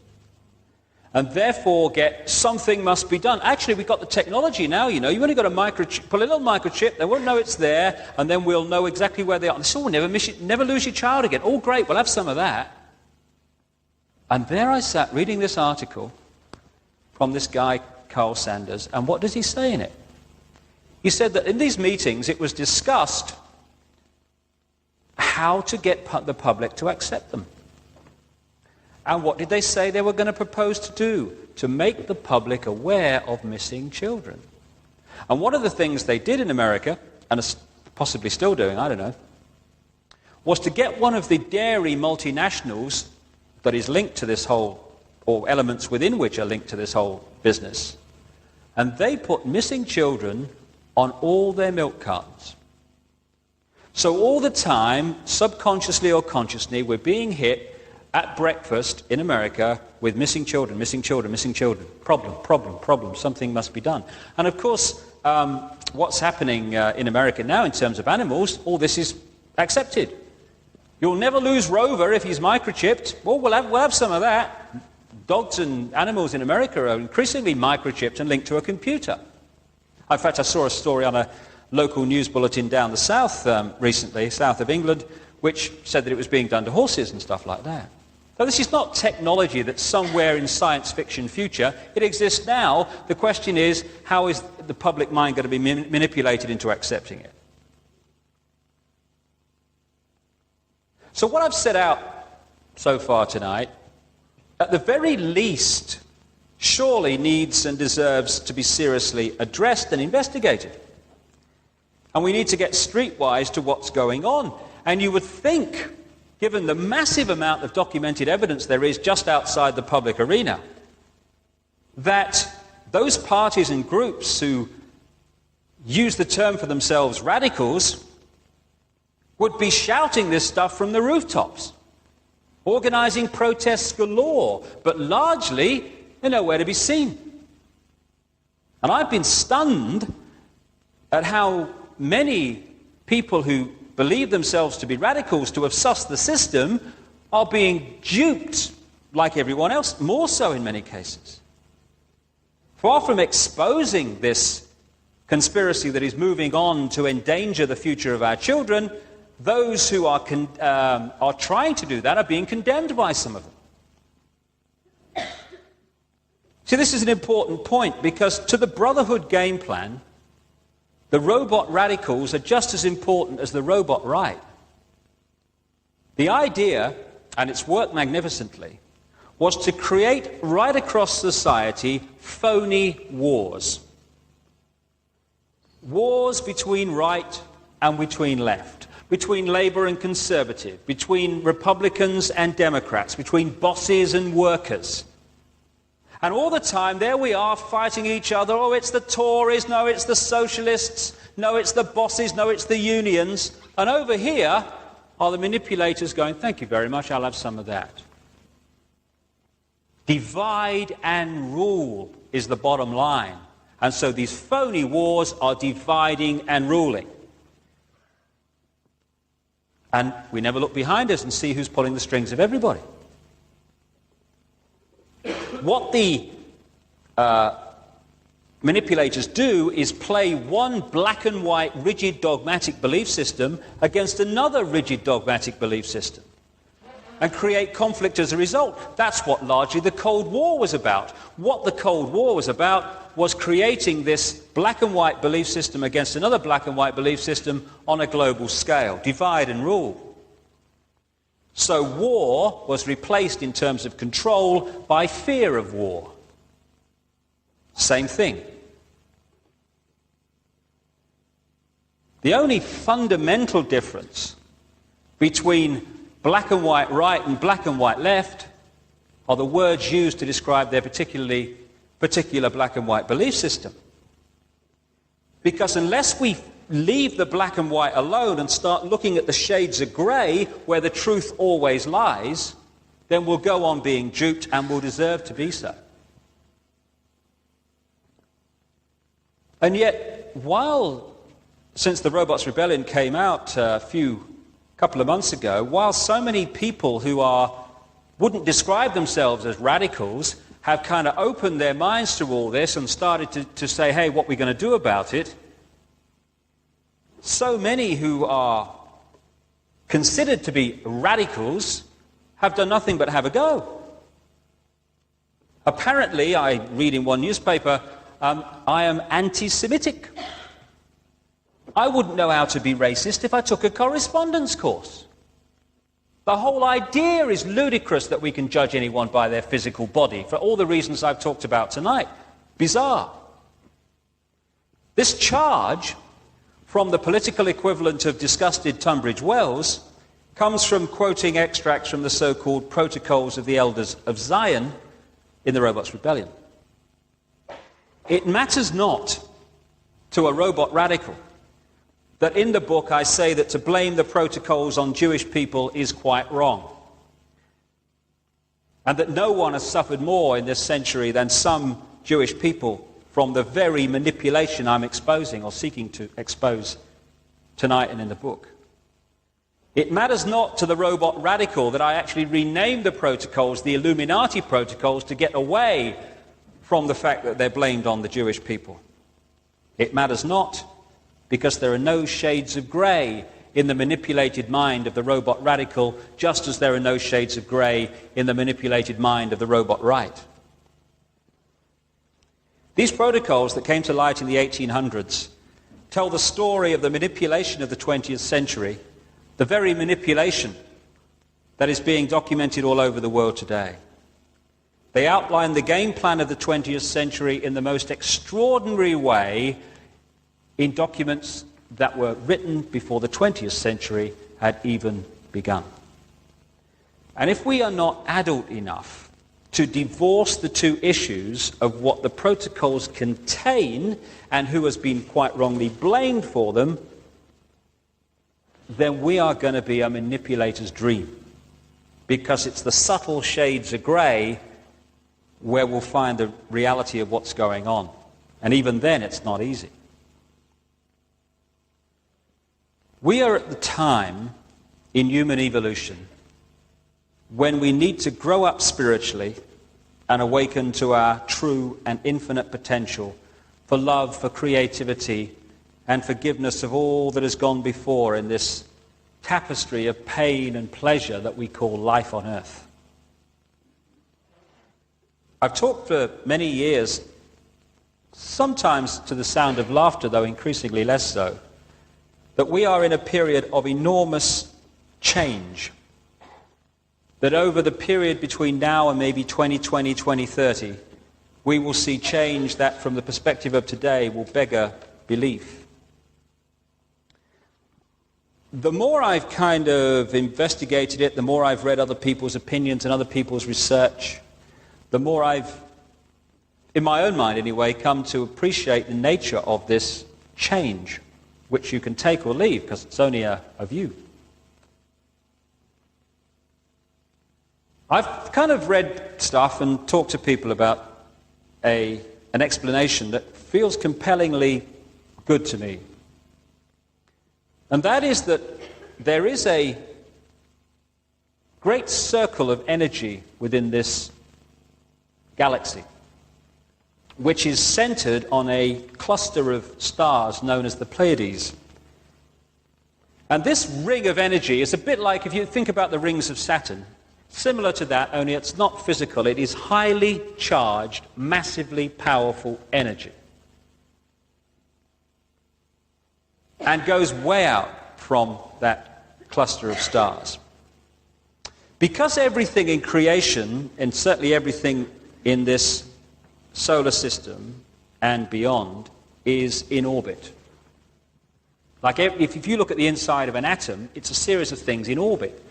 And therefore get something must be done. Actually, we've got the technology now, you know. You've only got a microchip, put a little microchip, they won't know it's there, and then we'll know exactly where they are. So we'll never lose your child again. Oh, great, we'll have some of that. And there I sat reading this article from this guy, Carl Sanders, and what does he say in it? He said that in these meetings it was discussed how to get the public to accept them. And what did they say they were going to propose to do? To make the public aware of missing children. And one of the things they did in America, and are possibly still doing, I don't know, was to get one of the dairy multinationals that is linked to this whole, or elements within which are linked to this whole business. And they put missing children on all their milk cartons. So all the time, subconsciously or consciously, we're being hit at breakfast in America with missing children, missing children, missing children. Problem, problem, problem. Something must be done. And of course, what's happening in America now in terms of animals, all this is accepted. You'll never lose Rover if he's microchipped. Well, we'll have some of that. Dogs and animals in America are increasingly microchipped and linked to a computer. In fact, I saw a story on a local news bulletin down the south recently, south of England, which said that it was being done to horses and stuff like that. So this is not technology that's somewhere in science fiction future. It exists now. The question is, how is the public mind going to be manipulated into accepting it? So what I've set out so far tonight, at the very least, surely needs and deserves to be seriously addressed and investigated. And we need to get streetwise to what's going on. And you would think, given the massive amount of documented evidence there is just outside the public arena, that those parties and groups who use the term for themselves radicals would be shouting this stuff from the rooftops, organizing protests galore, but largely they're nowhere to be seen. And I've been stunned at how many people who believe themselves to be radicals, to have sussed the system, are being duped like everyone else, more so in many cases. Far from exposing this conspiracy that is moving on to endanger the future of our children, those who are trying to do that are being condemned by some of them. See, this is an important point, because to the Brotherhood game plan, the robot radicals are just as important as the robot right. The idea, and it's worked magnificently, was to create right across society phony wars. Wars between right and between left, between Labour and Conservative, between Republicans and Democrats, between bosses and workers. And all the time, there we are fighting each other. Oh, it's the Tories. No, it's the Socialists. No, it's the bosses. No, it's the unions. And over here are the manipulators going, thank you very much, I'll have some of that. Divide and rule is the bottom line. And so these phony wars are dividing and ruling. And we never look behind us and see who's pulling the strings of everybody. What the manipulators do is play one black and white, rigid, dogmatic belief system against another rigid, dogmatic belief system and create conflict as a result. That's what largely the Cold War was about. What the Cold War was about was creating this black and white belief system against another black and white belief system on a global scale. Divide and rule. So war was replaced in terms of control by fear of war. Same thing. The only fundamental difference between black and white right and black and white left are the words used to describe their particular black and white belief system. Because unless we leave the black and white alone and start looking at the shades of grey where the truth always lies, then we'll go on being duped and will deserve to be so. And yet, since the Robots Rebellion came out couple of months ago, while so many people who wouldn't describe themselves as radicals have kind of opened their minds to all this and started to say, hey, what are we going to do about it? So many who are considered to be radicals have done nothing but have a go. Apparently, I read in one newspaper, I am anti-Semitic. I wouldn't know how to be racist if I took a correspondence course. The whole idea is ludicrous that we can judge anyone by their physical body, for all the reasons I've talked about tonight. Bizarre. This charge from the political equivalent of disgusted Tunbridge Wells comes from quoting extracts from the so-called Protocols of the Elders of Zion in the Robots' Rebellion. It matters not to a robot radical that in the book I say that to blame the protocols on Jewish people is quite wrong, and that no one has suffered more in this century than some Jewish people from the very manipulation I'm exposing or seeking to expose tonight and in the book. It matters not to the robot radical that I actually renamed the protocols the Illuminati protocols to get away from the fact that they're blamed on the Jewish people. It matters not because there are no shades of grey in the manipulated mind of the robot radical, just as there are no shades of grey in the manipulated mind of the robot right. These protocols that came to light in the 1800s tell the story of the manipulation of the 20th century, the very manipulation that is being documented all over the world today. They outline the game plan of the 20th century in the most extraordinary way in documents that were written before the 20th century had even begun. And if we are not adult enough to divorce the two issues of what the protocols contain and who has been quite wrongly blamed for them, then we are going to be a manipulator's dream, because it's the subtle shades of grey where we'll find the reality of what's going on. And even then, it's not easy. We are at the time in human evolution when we need to grow up spiritually and awaken to our true and infinite potential for love, for creativity, and forgiveness of all that has gone before in this tapestry of pain and pleasure that we call life on earth. I've talked for many years, sometimes to the sound of laughter, though increasingly less so, that we are in a period of enormous change. That over the period between now and maybe 2020, 2030, we will see change that from the perspective of today will beggar belief. The more I've kind of investigated it, the more I've read other people's opinions and other people's research, the more I've, in my own mind anyway, come to appreciate the nature of this change, which you can take or leave because it's only a view. I've kind of read stuff and talked to people about an explanation that feels compellingly good to me. And that is that there is a great circle of energy within this galaxy, which is centered on a cluster of stars known as the Pleiades. And this ring of energy is a bit like, if you think about the rings of Saturn, similar to that, only it's not physical. It is highly charged, massively powerful energy. And goes way out from that cluster of stars. Because everything in creation, and certainly everything in this solar system and beyond, is in orbit. Like if you look at the inside of an atom, it's a series of things in orbit.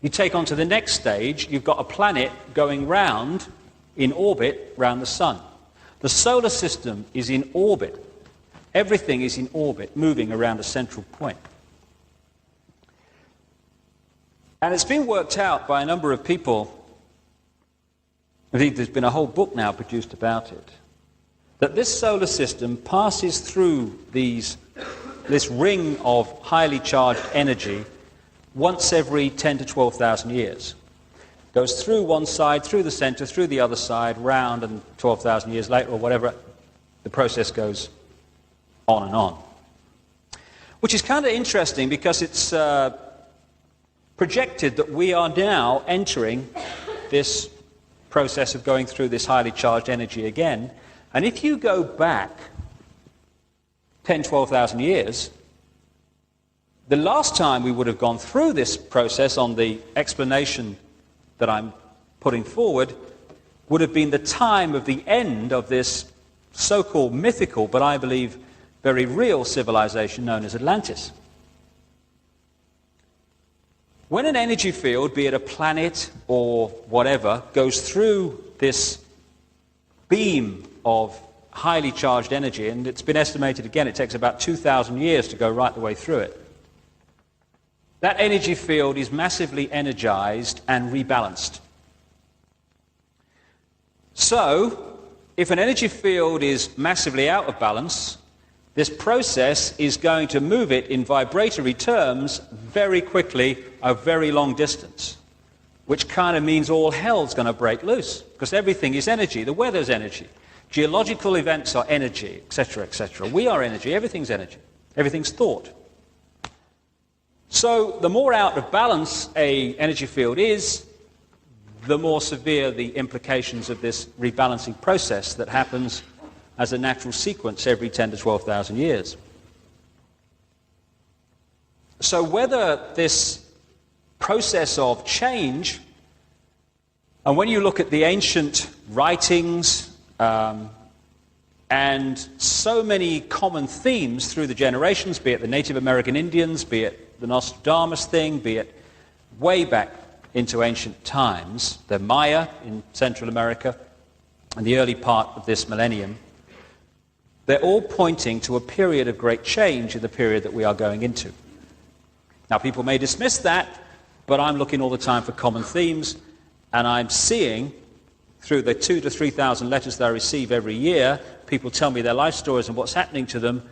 You take on to the next stage, you've got a planet going round in orbit round the sun. The solar system is in orbit. Everything is in orbit, moving around a central point. And it's been worked out by a number of people. Indeed, there's been a whole book now produced about it, that this solar system passes through this ring of highly charged energy once every 10 to 12,000 years. Goes through one side, through the center, through the other side, round, and 12,000 years later, or whatever, the process goes on and on. Which is kind of interesting because it's projected that we are now entering this process of going through this highly charged energy again. And if you go back 10, 12,000 years, the last time we would have gone through this process on the explanation that I'm putting forward would have been the time of the end of this so-called mythical, but I believe very real civilization known as Atlantis. When an energy field, be it a planet or whatever, goes through this beam of highly charged energy, and it's been estimated again, it takes about 2,000 years to go right the way through it, that energy field is massively energized and rebalanced. So, if an energy field is massively out of balance, this process is going to move it in vibratory terms very quickly, a very long distance, which kind of means all hell's going to break loose, because everything is energy. The weather's energy. Geological events are energy, etc., etc. We are energy. Everything's energy. Everything's thought. So the more out of balance an energy field is, the more severe the implications of this rebalancing process that happens as a natural sequence every 10 to 12,000 years. So whether this process of change, and when you look at the ancient writings and so many common themes through the generations, be it the Native American Indians, be it the Nostradamus thing, be it way back into ancient times, the Maya in Central America, and the early part of this millennium, they're all pointing to a period of great change in the period that we are going into. Now, people may dismiss that, but I'm looking all the time for common themes, and I'm seeing, through the 2,000 to 3,000 letters that I receive every year, people tell me their life stories and what's happening to them.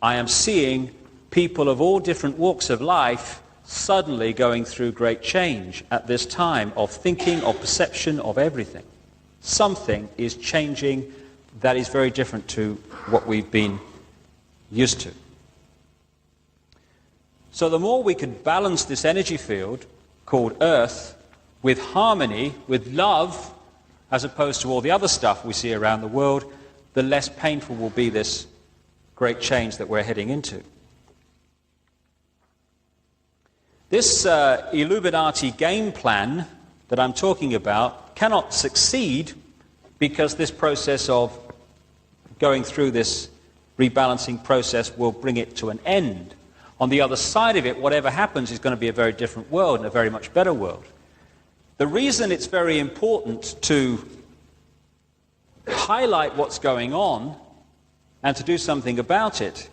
I am seeing people of all different walks of life suddenly going through great change at this time of thinking, of perception, of everything. Something is changing that is very different to what we've been used to. So the more we can balance this energy field called Earth with harmony, with love, as opposed to all the other stuff we see around the world, the less painful will be this great change that we're heading into. This Illuminati game plan that I'm talking about cannot succeed because this process of going through this rebalancing process will bring it to an end. On the other side of it, whatever happens is going to be a very different world and a very much better world. The reason it's very important to highlight what's going on and to do something about it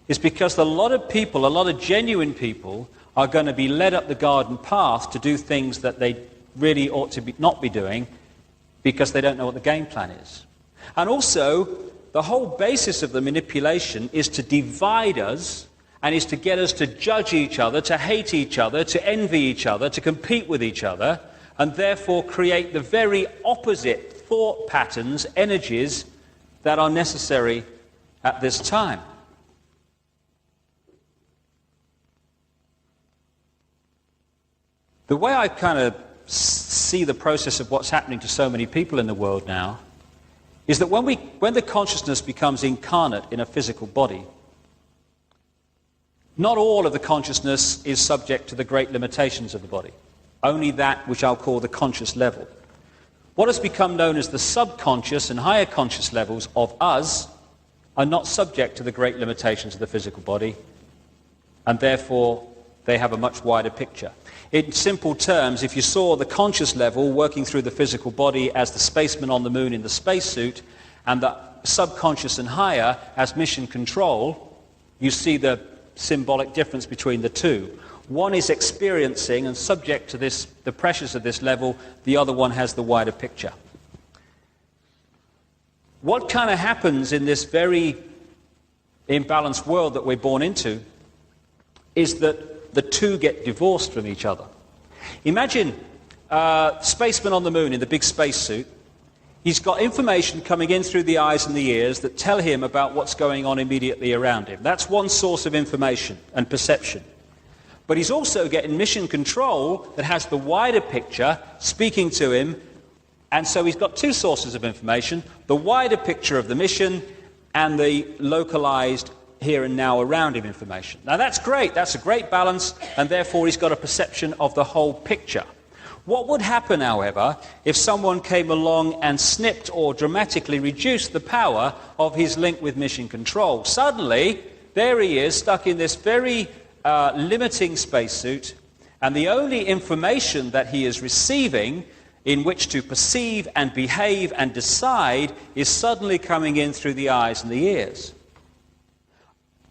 is because a lot of people, a lot of genuine people, are going to be led up the garden path to do things that they really ought to not be doing because they don't know what the game plan is. And also, the whole basis of the manipulation is to divide us and is to get us to judge each other, to hate each other, to envy each other, to compete with each other, and therefore create the very opposite thought patterns, energies that are necessary at this time. The way I kind of see the process of what's happening to so many people in the world now is that when the consciousness becomes incarnate in a physical body, not all of the consciousness is subject to the great limitations of the body, only that which I'll call the conscious level. What has become known as the subconscious and higher conscious levels of us are not subject to the great limitations of the physical body, and therefore they have a much wider picture. In simple terms, if you saw the conscious level working through the physical body as the spaceman on the moon in the spacesuit, and the subconscious and higher as mission control, you see the symbolic difference between the two. One is experiencing and subject to the pressures of this level, the other one has the wider picture. What kind of happens in this very imbalanced world that we're born into is that the two get divorced from each other. Imagine spaceman on the moon in the big spacesuit. He's got information coming in through the eyes and the ears that tell him about what's going on immediately around him. That's one source of information and perception. But he's also getting mission control that has the wider picture speaking to him, and so he's got two sources of information, the wider picture of the mission and the localized here and now around him information. Now that's great, that's a great balance, and therefore he's got a perception of the whole picture. What would happen, however, if someone came along and snipped or dramatically reduced the power of his link with mission control? Suddenly, there he is, stuck in this very limiting spacesuit, And the only information that he is receiving in which to perceive and behave and decide is suddenly coming in through the eyes and the ears.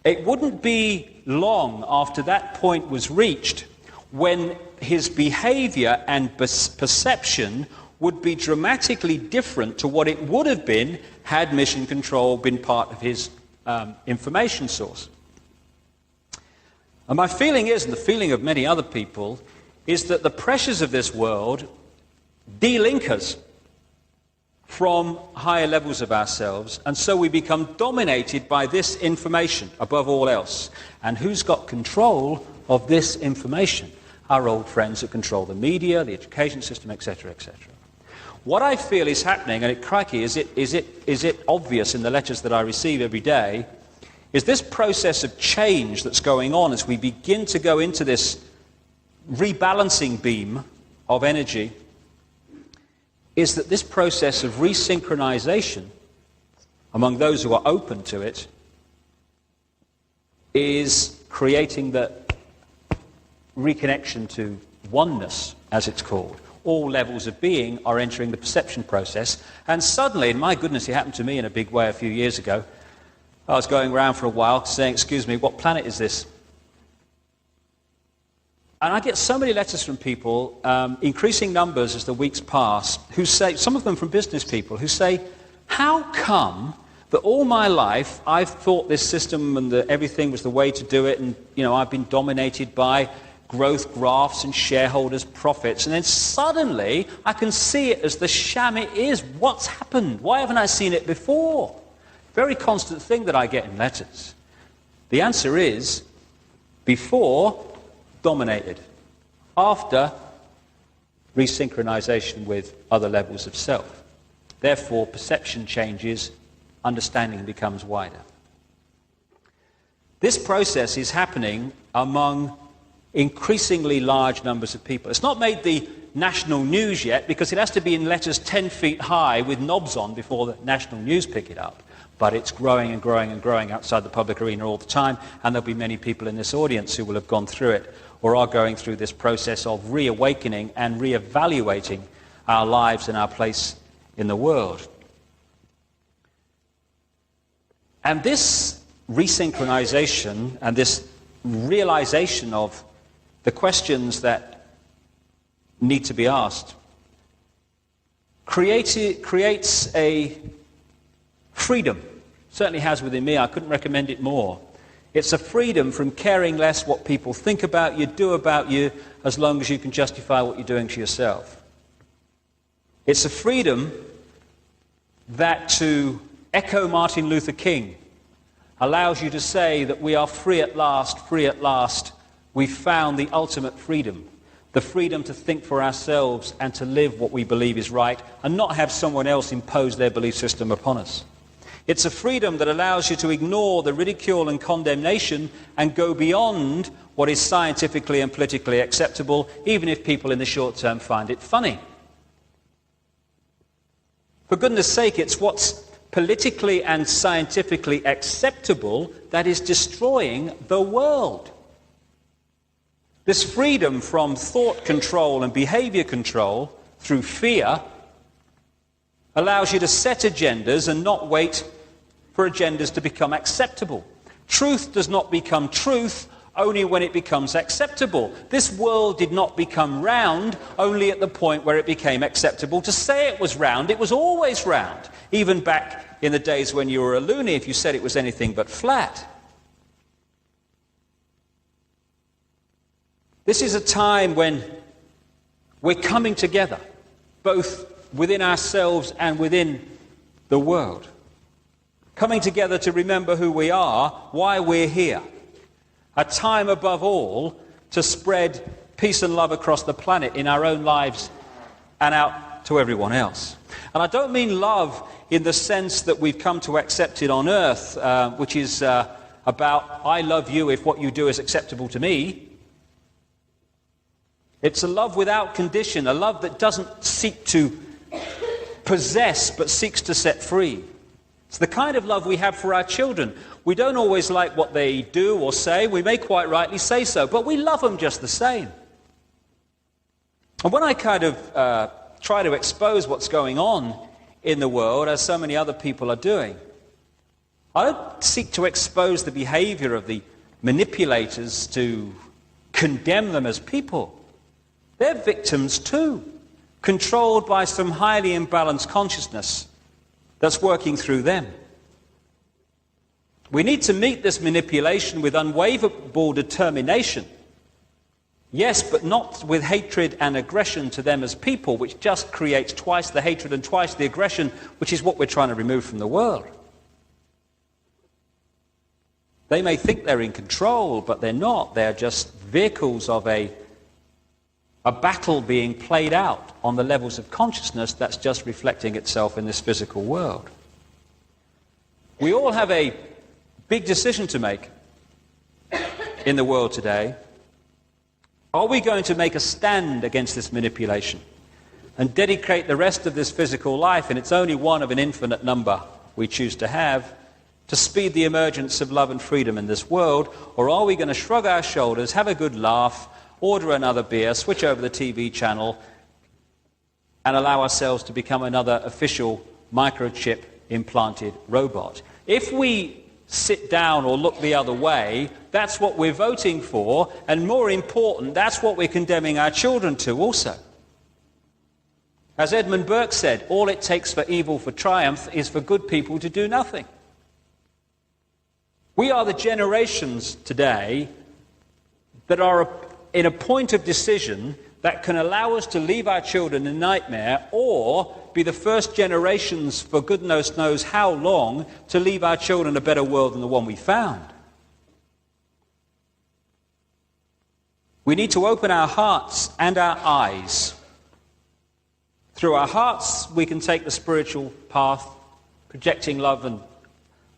It wouldn't be long after that point was reached when his behavior and perception would be dramatically different to what it would have been had mission control been part of his information source. And my feeling is, and the feeling of many other people, is that the pressures of this world de-link us from higher levels of ourselves, and so we become dominated by this information above all else. And who's got control of this information? Our old friends that control the media, the education system, etc., etc. What I feel is happening, and crikey, is it obvious in the letters that I receive every day, is this process of change that's going on as we begin to go into this rebalancing beam of energy, is that this process of resynchronization among those who are open to it is creating the reconnection to oneness, as it's called. All levels of being are entering the perception process, and suddenly, and my goodness, it happened to me in a big way a few years ago. I was going around for a while saying, "Excuse me, what planet is this?" And I get so many letters from people, increasing numbers as the weeks pass, who say, some of them from business people, who say, "How come that all my life I've thought this system and that everything was the way to do it, and I've been dominated by growth graphs and shareholders' profits, and then suddenly I can see it as the sham it is. What's happened? Why haven't I seen it before?" Very constant thing that I get in letters. The answer is, before, dominated. After, resynchronization with other levels of self. Therefore, perception changes, understanding becomes wider. This process is happening among increasingly large numbers of people. It's not made the national news yet because it has to be in letters 10 feet high with knobs on before the national news pick it up. But it's growing and growing and growing outside the public arena all the time, and there'll be many people in this audience who will have gone through it or are going through this process of reawakening and reevaluating our lives and our place in the world. And this resynchronization and this realization of the questions that need to be asked creates a freedom. Certainly has within me. I couldn't recommend it more. It's a freedom from caring less what people think about you, do about you, as long as you can justify what you're doing to yourself. It's a freedom that, to echo Martin Luther King, allows you to say that we are free at last, we've found the ultimate freedom. The freedom to think for ourselves and to live what we believe is right and not have someone else impose their belief system upon us. It's a freedom that allows you to ignore the ridicule and condemnation and go beyond what is scientifically and politically acceptable, even if people in the short term find it funny. For goodness sake, it's what's politically and scientifically acceptable that is destroying the world. This freedom from thought control and behavior control through fear allows you to set agendas and not wait for agendas to become acceptable. Truth does not become truth only when it becomes acceptable. This world did not become round only at the point where it became acceptable to say it was round. It was always round, even back in the days when you were a loony if you said it was anything but flat. This is a time when we're coming together, both within ourselves and within the world. Coming together to remember who we are, why we're here. A time above all to spread peace and love across the planet in our own lives and out to everyone else. And I don't mean love in the sense that we've come to accept it on earth, which is about I love you if what you do is acceptable to me. It's a love without condition, a love that doesn't seek to possess but seeks to set free. It's the kind of love we have for our children. We don't always like what they do or say. We may quite rightly say so, but we love them just the same. And when I kind of try to expose what's going on in the world, as so many other people are doing, I don't seek to expose the behavior of the manipulators to condemn them as people. They're victims too, controlled by some highly imbalanced consciousness that's working through them. We need to meet this manipulation with unwavering determination. Yes, but not with hatred and aggression to them as people, which just creates twice the hatred and twice the aggression, which is what we're trying to remove from the world. They may think they're in control, but they're not. They're just vehicles of a battle being played out on the levels of consciousness that's just reflecting itself in this physical world. We all have a big decision to make in the world today. Are we going to make a stand against this manipulation and dedicate the rest of this physical life, and it's only one of an infinite number we choose to have, to speed the emergence of love and freedom in this world? Or are we going to shrug our shoulders, have a good laugh, order another beer, switch over the TV channel, and allow ourselves to become another official microchip implanted robot? If we sit down or look the other way, that's what we're voting for, and more important, that's what we're condemning our children to also. As Edmund Burke said, all it takes for evil for triumph is for good people to do nothing. We are the generations today that are in a point of decision that can allow us to leave our children in nightmare, or be the first generations for goodness knows how long to leave our children a better world than the one we found. We need to open our hearts and our eyes. Through our hearts, we can take the spiritual path, projecting love and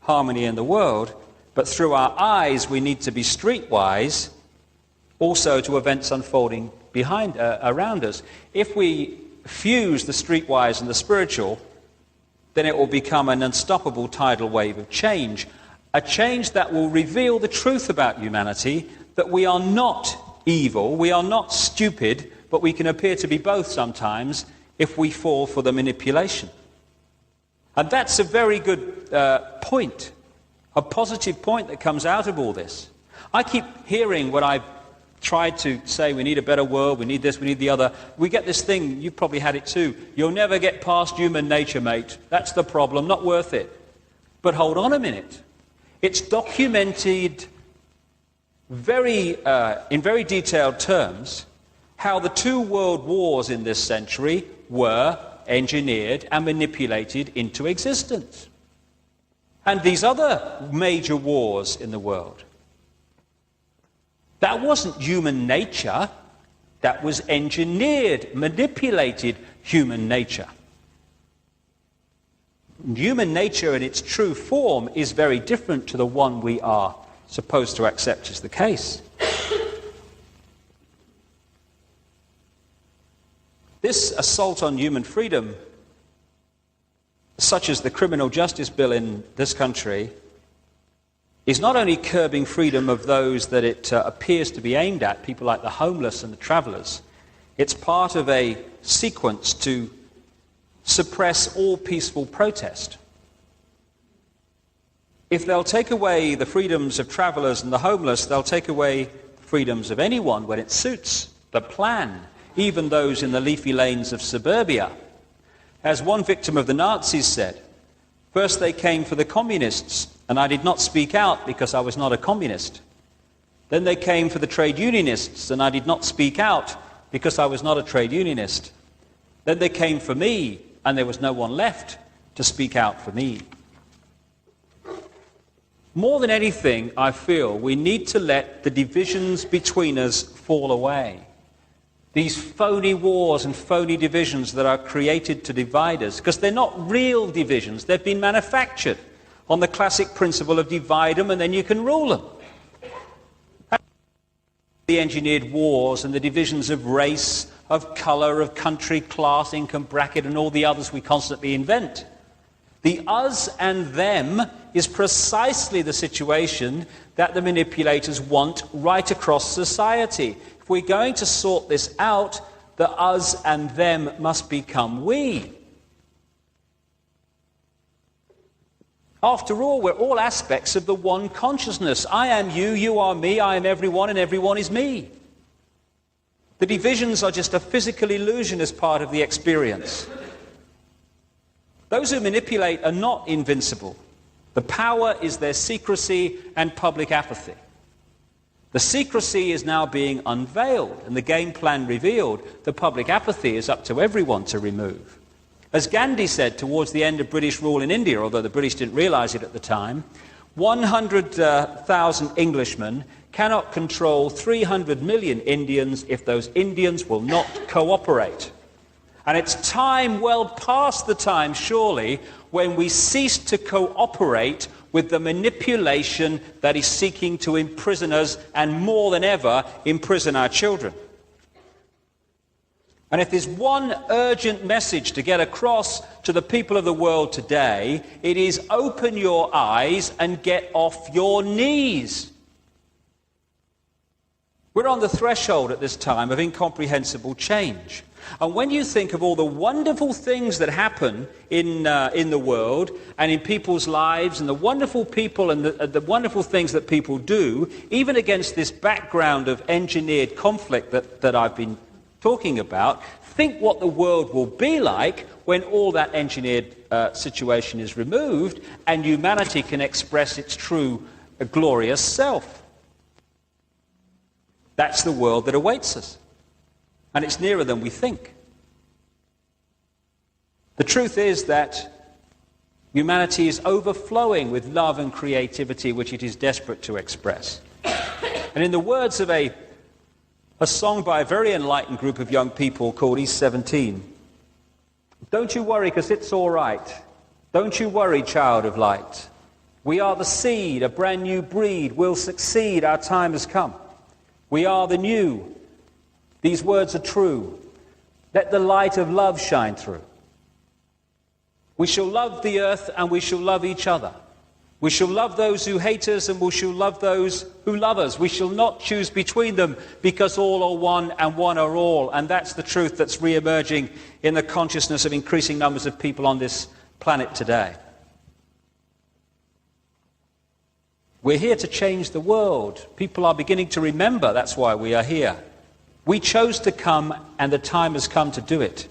harmony in the world. But through our eyes, we need to be streetwise also to events unfolding around us. If we fuse the streetwise and the spiritual, then it will become an unstoppable tidal wave of change. A change that will reveal the truth about humanity, that we are not evil, we are not stupid, but we can appear to be both sometimes if we fall for the manipulation. And that's a very good point, a positive point that comes out of all this. I keep hearing when I've tried to say we need a better world, we need this, we need the other. We get this thing, you've probably had it too, you'll never get past human nature, mate. That's the problem, not worth it. But hold on a minute. It's documented in very detailed terms how the two world wars in this century were engineered and manipulated into existence. And these other major wars in the world, that wasn't human nature, that was engineered, manipulated human nature. Human nature in its true form is very different to the one we are supposed to accept as the case. This assault on human freedom, such as the criminal justice bill in this country, is not only curbing freedom of those that it appears to be aimed at, people like the homeless and the travellers, it's part of a sequence to suppress all peaceful protest. If they'll take away the freedoms of travellers and the homeless, they'll take away the freedoms of anyone when it suits the plan, even those in the leafy lanes of suburbia. As one victim of the Nazis said, first they came for the communists, and I did not speak out because I was not a communist. Then they came for the trade unionists, and I did not speak out because I was not a trade unionist. Then they came for me, and there was no one left to speak out for me. More than anything, I feel we need to let the divisions between us fall away. These phony wars and phony divisions that are created to divide us, because they're not real divisions, they've been manufactured on the classic principle of divide them and then you can rule them. The engineered wars and the divisions of race, of colour, of country, class, income bracket, and all the others we constantly invent. The us and them is precisely the situation that the manipulators want right across society. If we're going to sort this out, that us and them must become we. After all, we're all aspects of the one consciousness. I am you, you are me, I am everyone, and everyone is me. The divisions are just a physical illusion as part of the experience. Those who manipulate are not invincible. The power is their secrecy and public apathy. The secrecy is now being unveiled and the game plan revealed. The public apathy is up to everyone to remove. As Gandhi said towards the end of British rule in India, although the British didn't realize it at the time, 100,000 Englishmen cannot control 300 million Indians if those Indians will not cooperate. And it's time, well past the time, surely, when we cease to cooperate with the manipulation that is seeking to imprison us and more than ever imprison our children. And if there's one urgent message to get across to the people of the world today, it is open your eyes and get off your knees. We're on the threshold at this time of incomprehensible change. And when you think of all the wonderful things that happen in the world and in people's lives and the wonderful people and the wonderful things that people do, even against this background of engineered conflict that I've been talking about, think what the world will be like when all that engineered situation is removed and humanity can express its true glorious self. That's the world that awaits us. And it's nearer than we think. The truth is that humanity is overflowing with love and creativity which it is desperate to express. And in the words of a song by a very enlightened group of young people called East 17, don't you worry because it's all right. Don't you worry, child of light. We are the seed, a brand new breed. We'll succeed, our time has come. We are the new. These words are true. Let the light of love shine through. We shall love the earth and we shall love each other. We shall love those who hate us and we shall love those who love us. We shall not choose between them because all are one and one are all. And that's the truth that's re-emerging in the consciousness of increasing numbers of people on this planet today. We're here to change the world. People are beginning to remember that's why we are here. We chose to come, and the time has come to do it.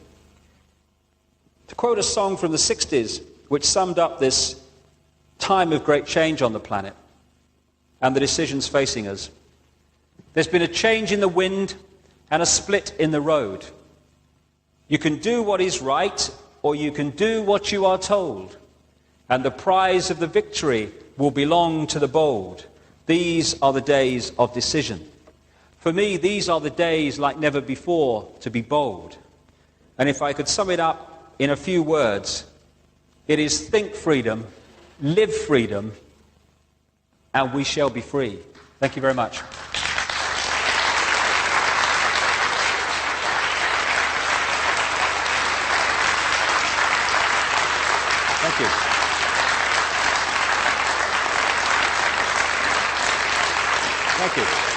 To quote a song from the 60s, which summed up this time of great change on the planet and the decisions facing us, there's been a change in the wind and a split in the road. You can do what is right, or you can do what you are told, and the prize of the victory will belong to the bold. These are the days of decision. For me, these are the days like never before to be bold. And if I could sum it up in a few words, it is think freedom, live freedom, and we shall be free. Thank you very much. Thank you. Thank you.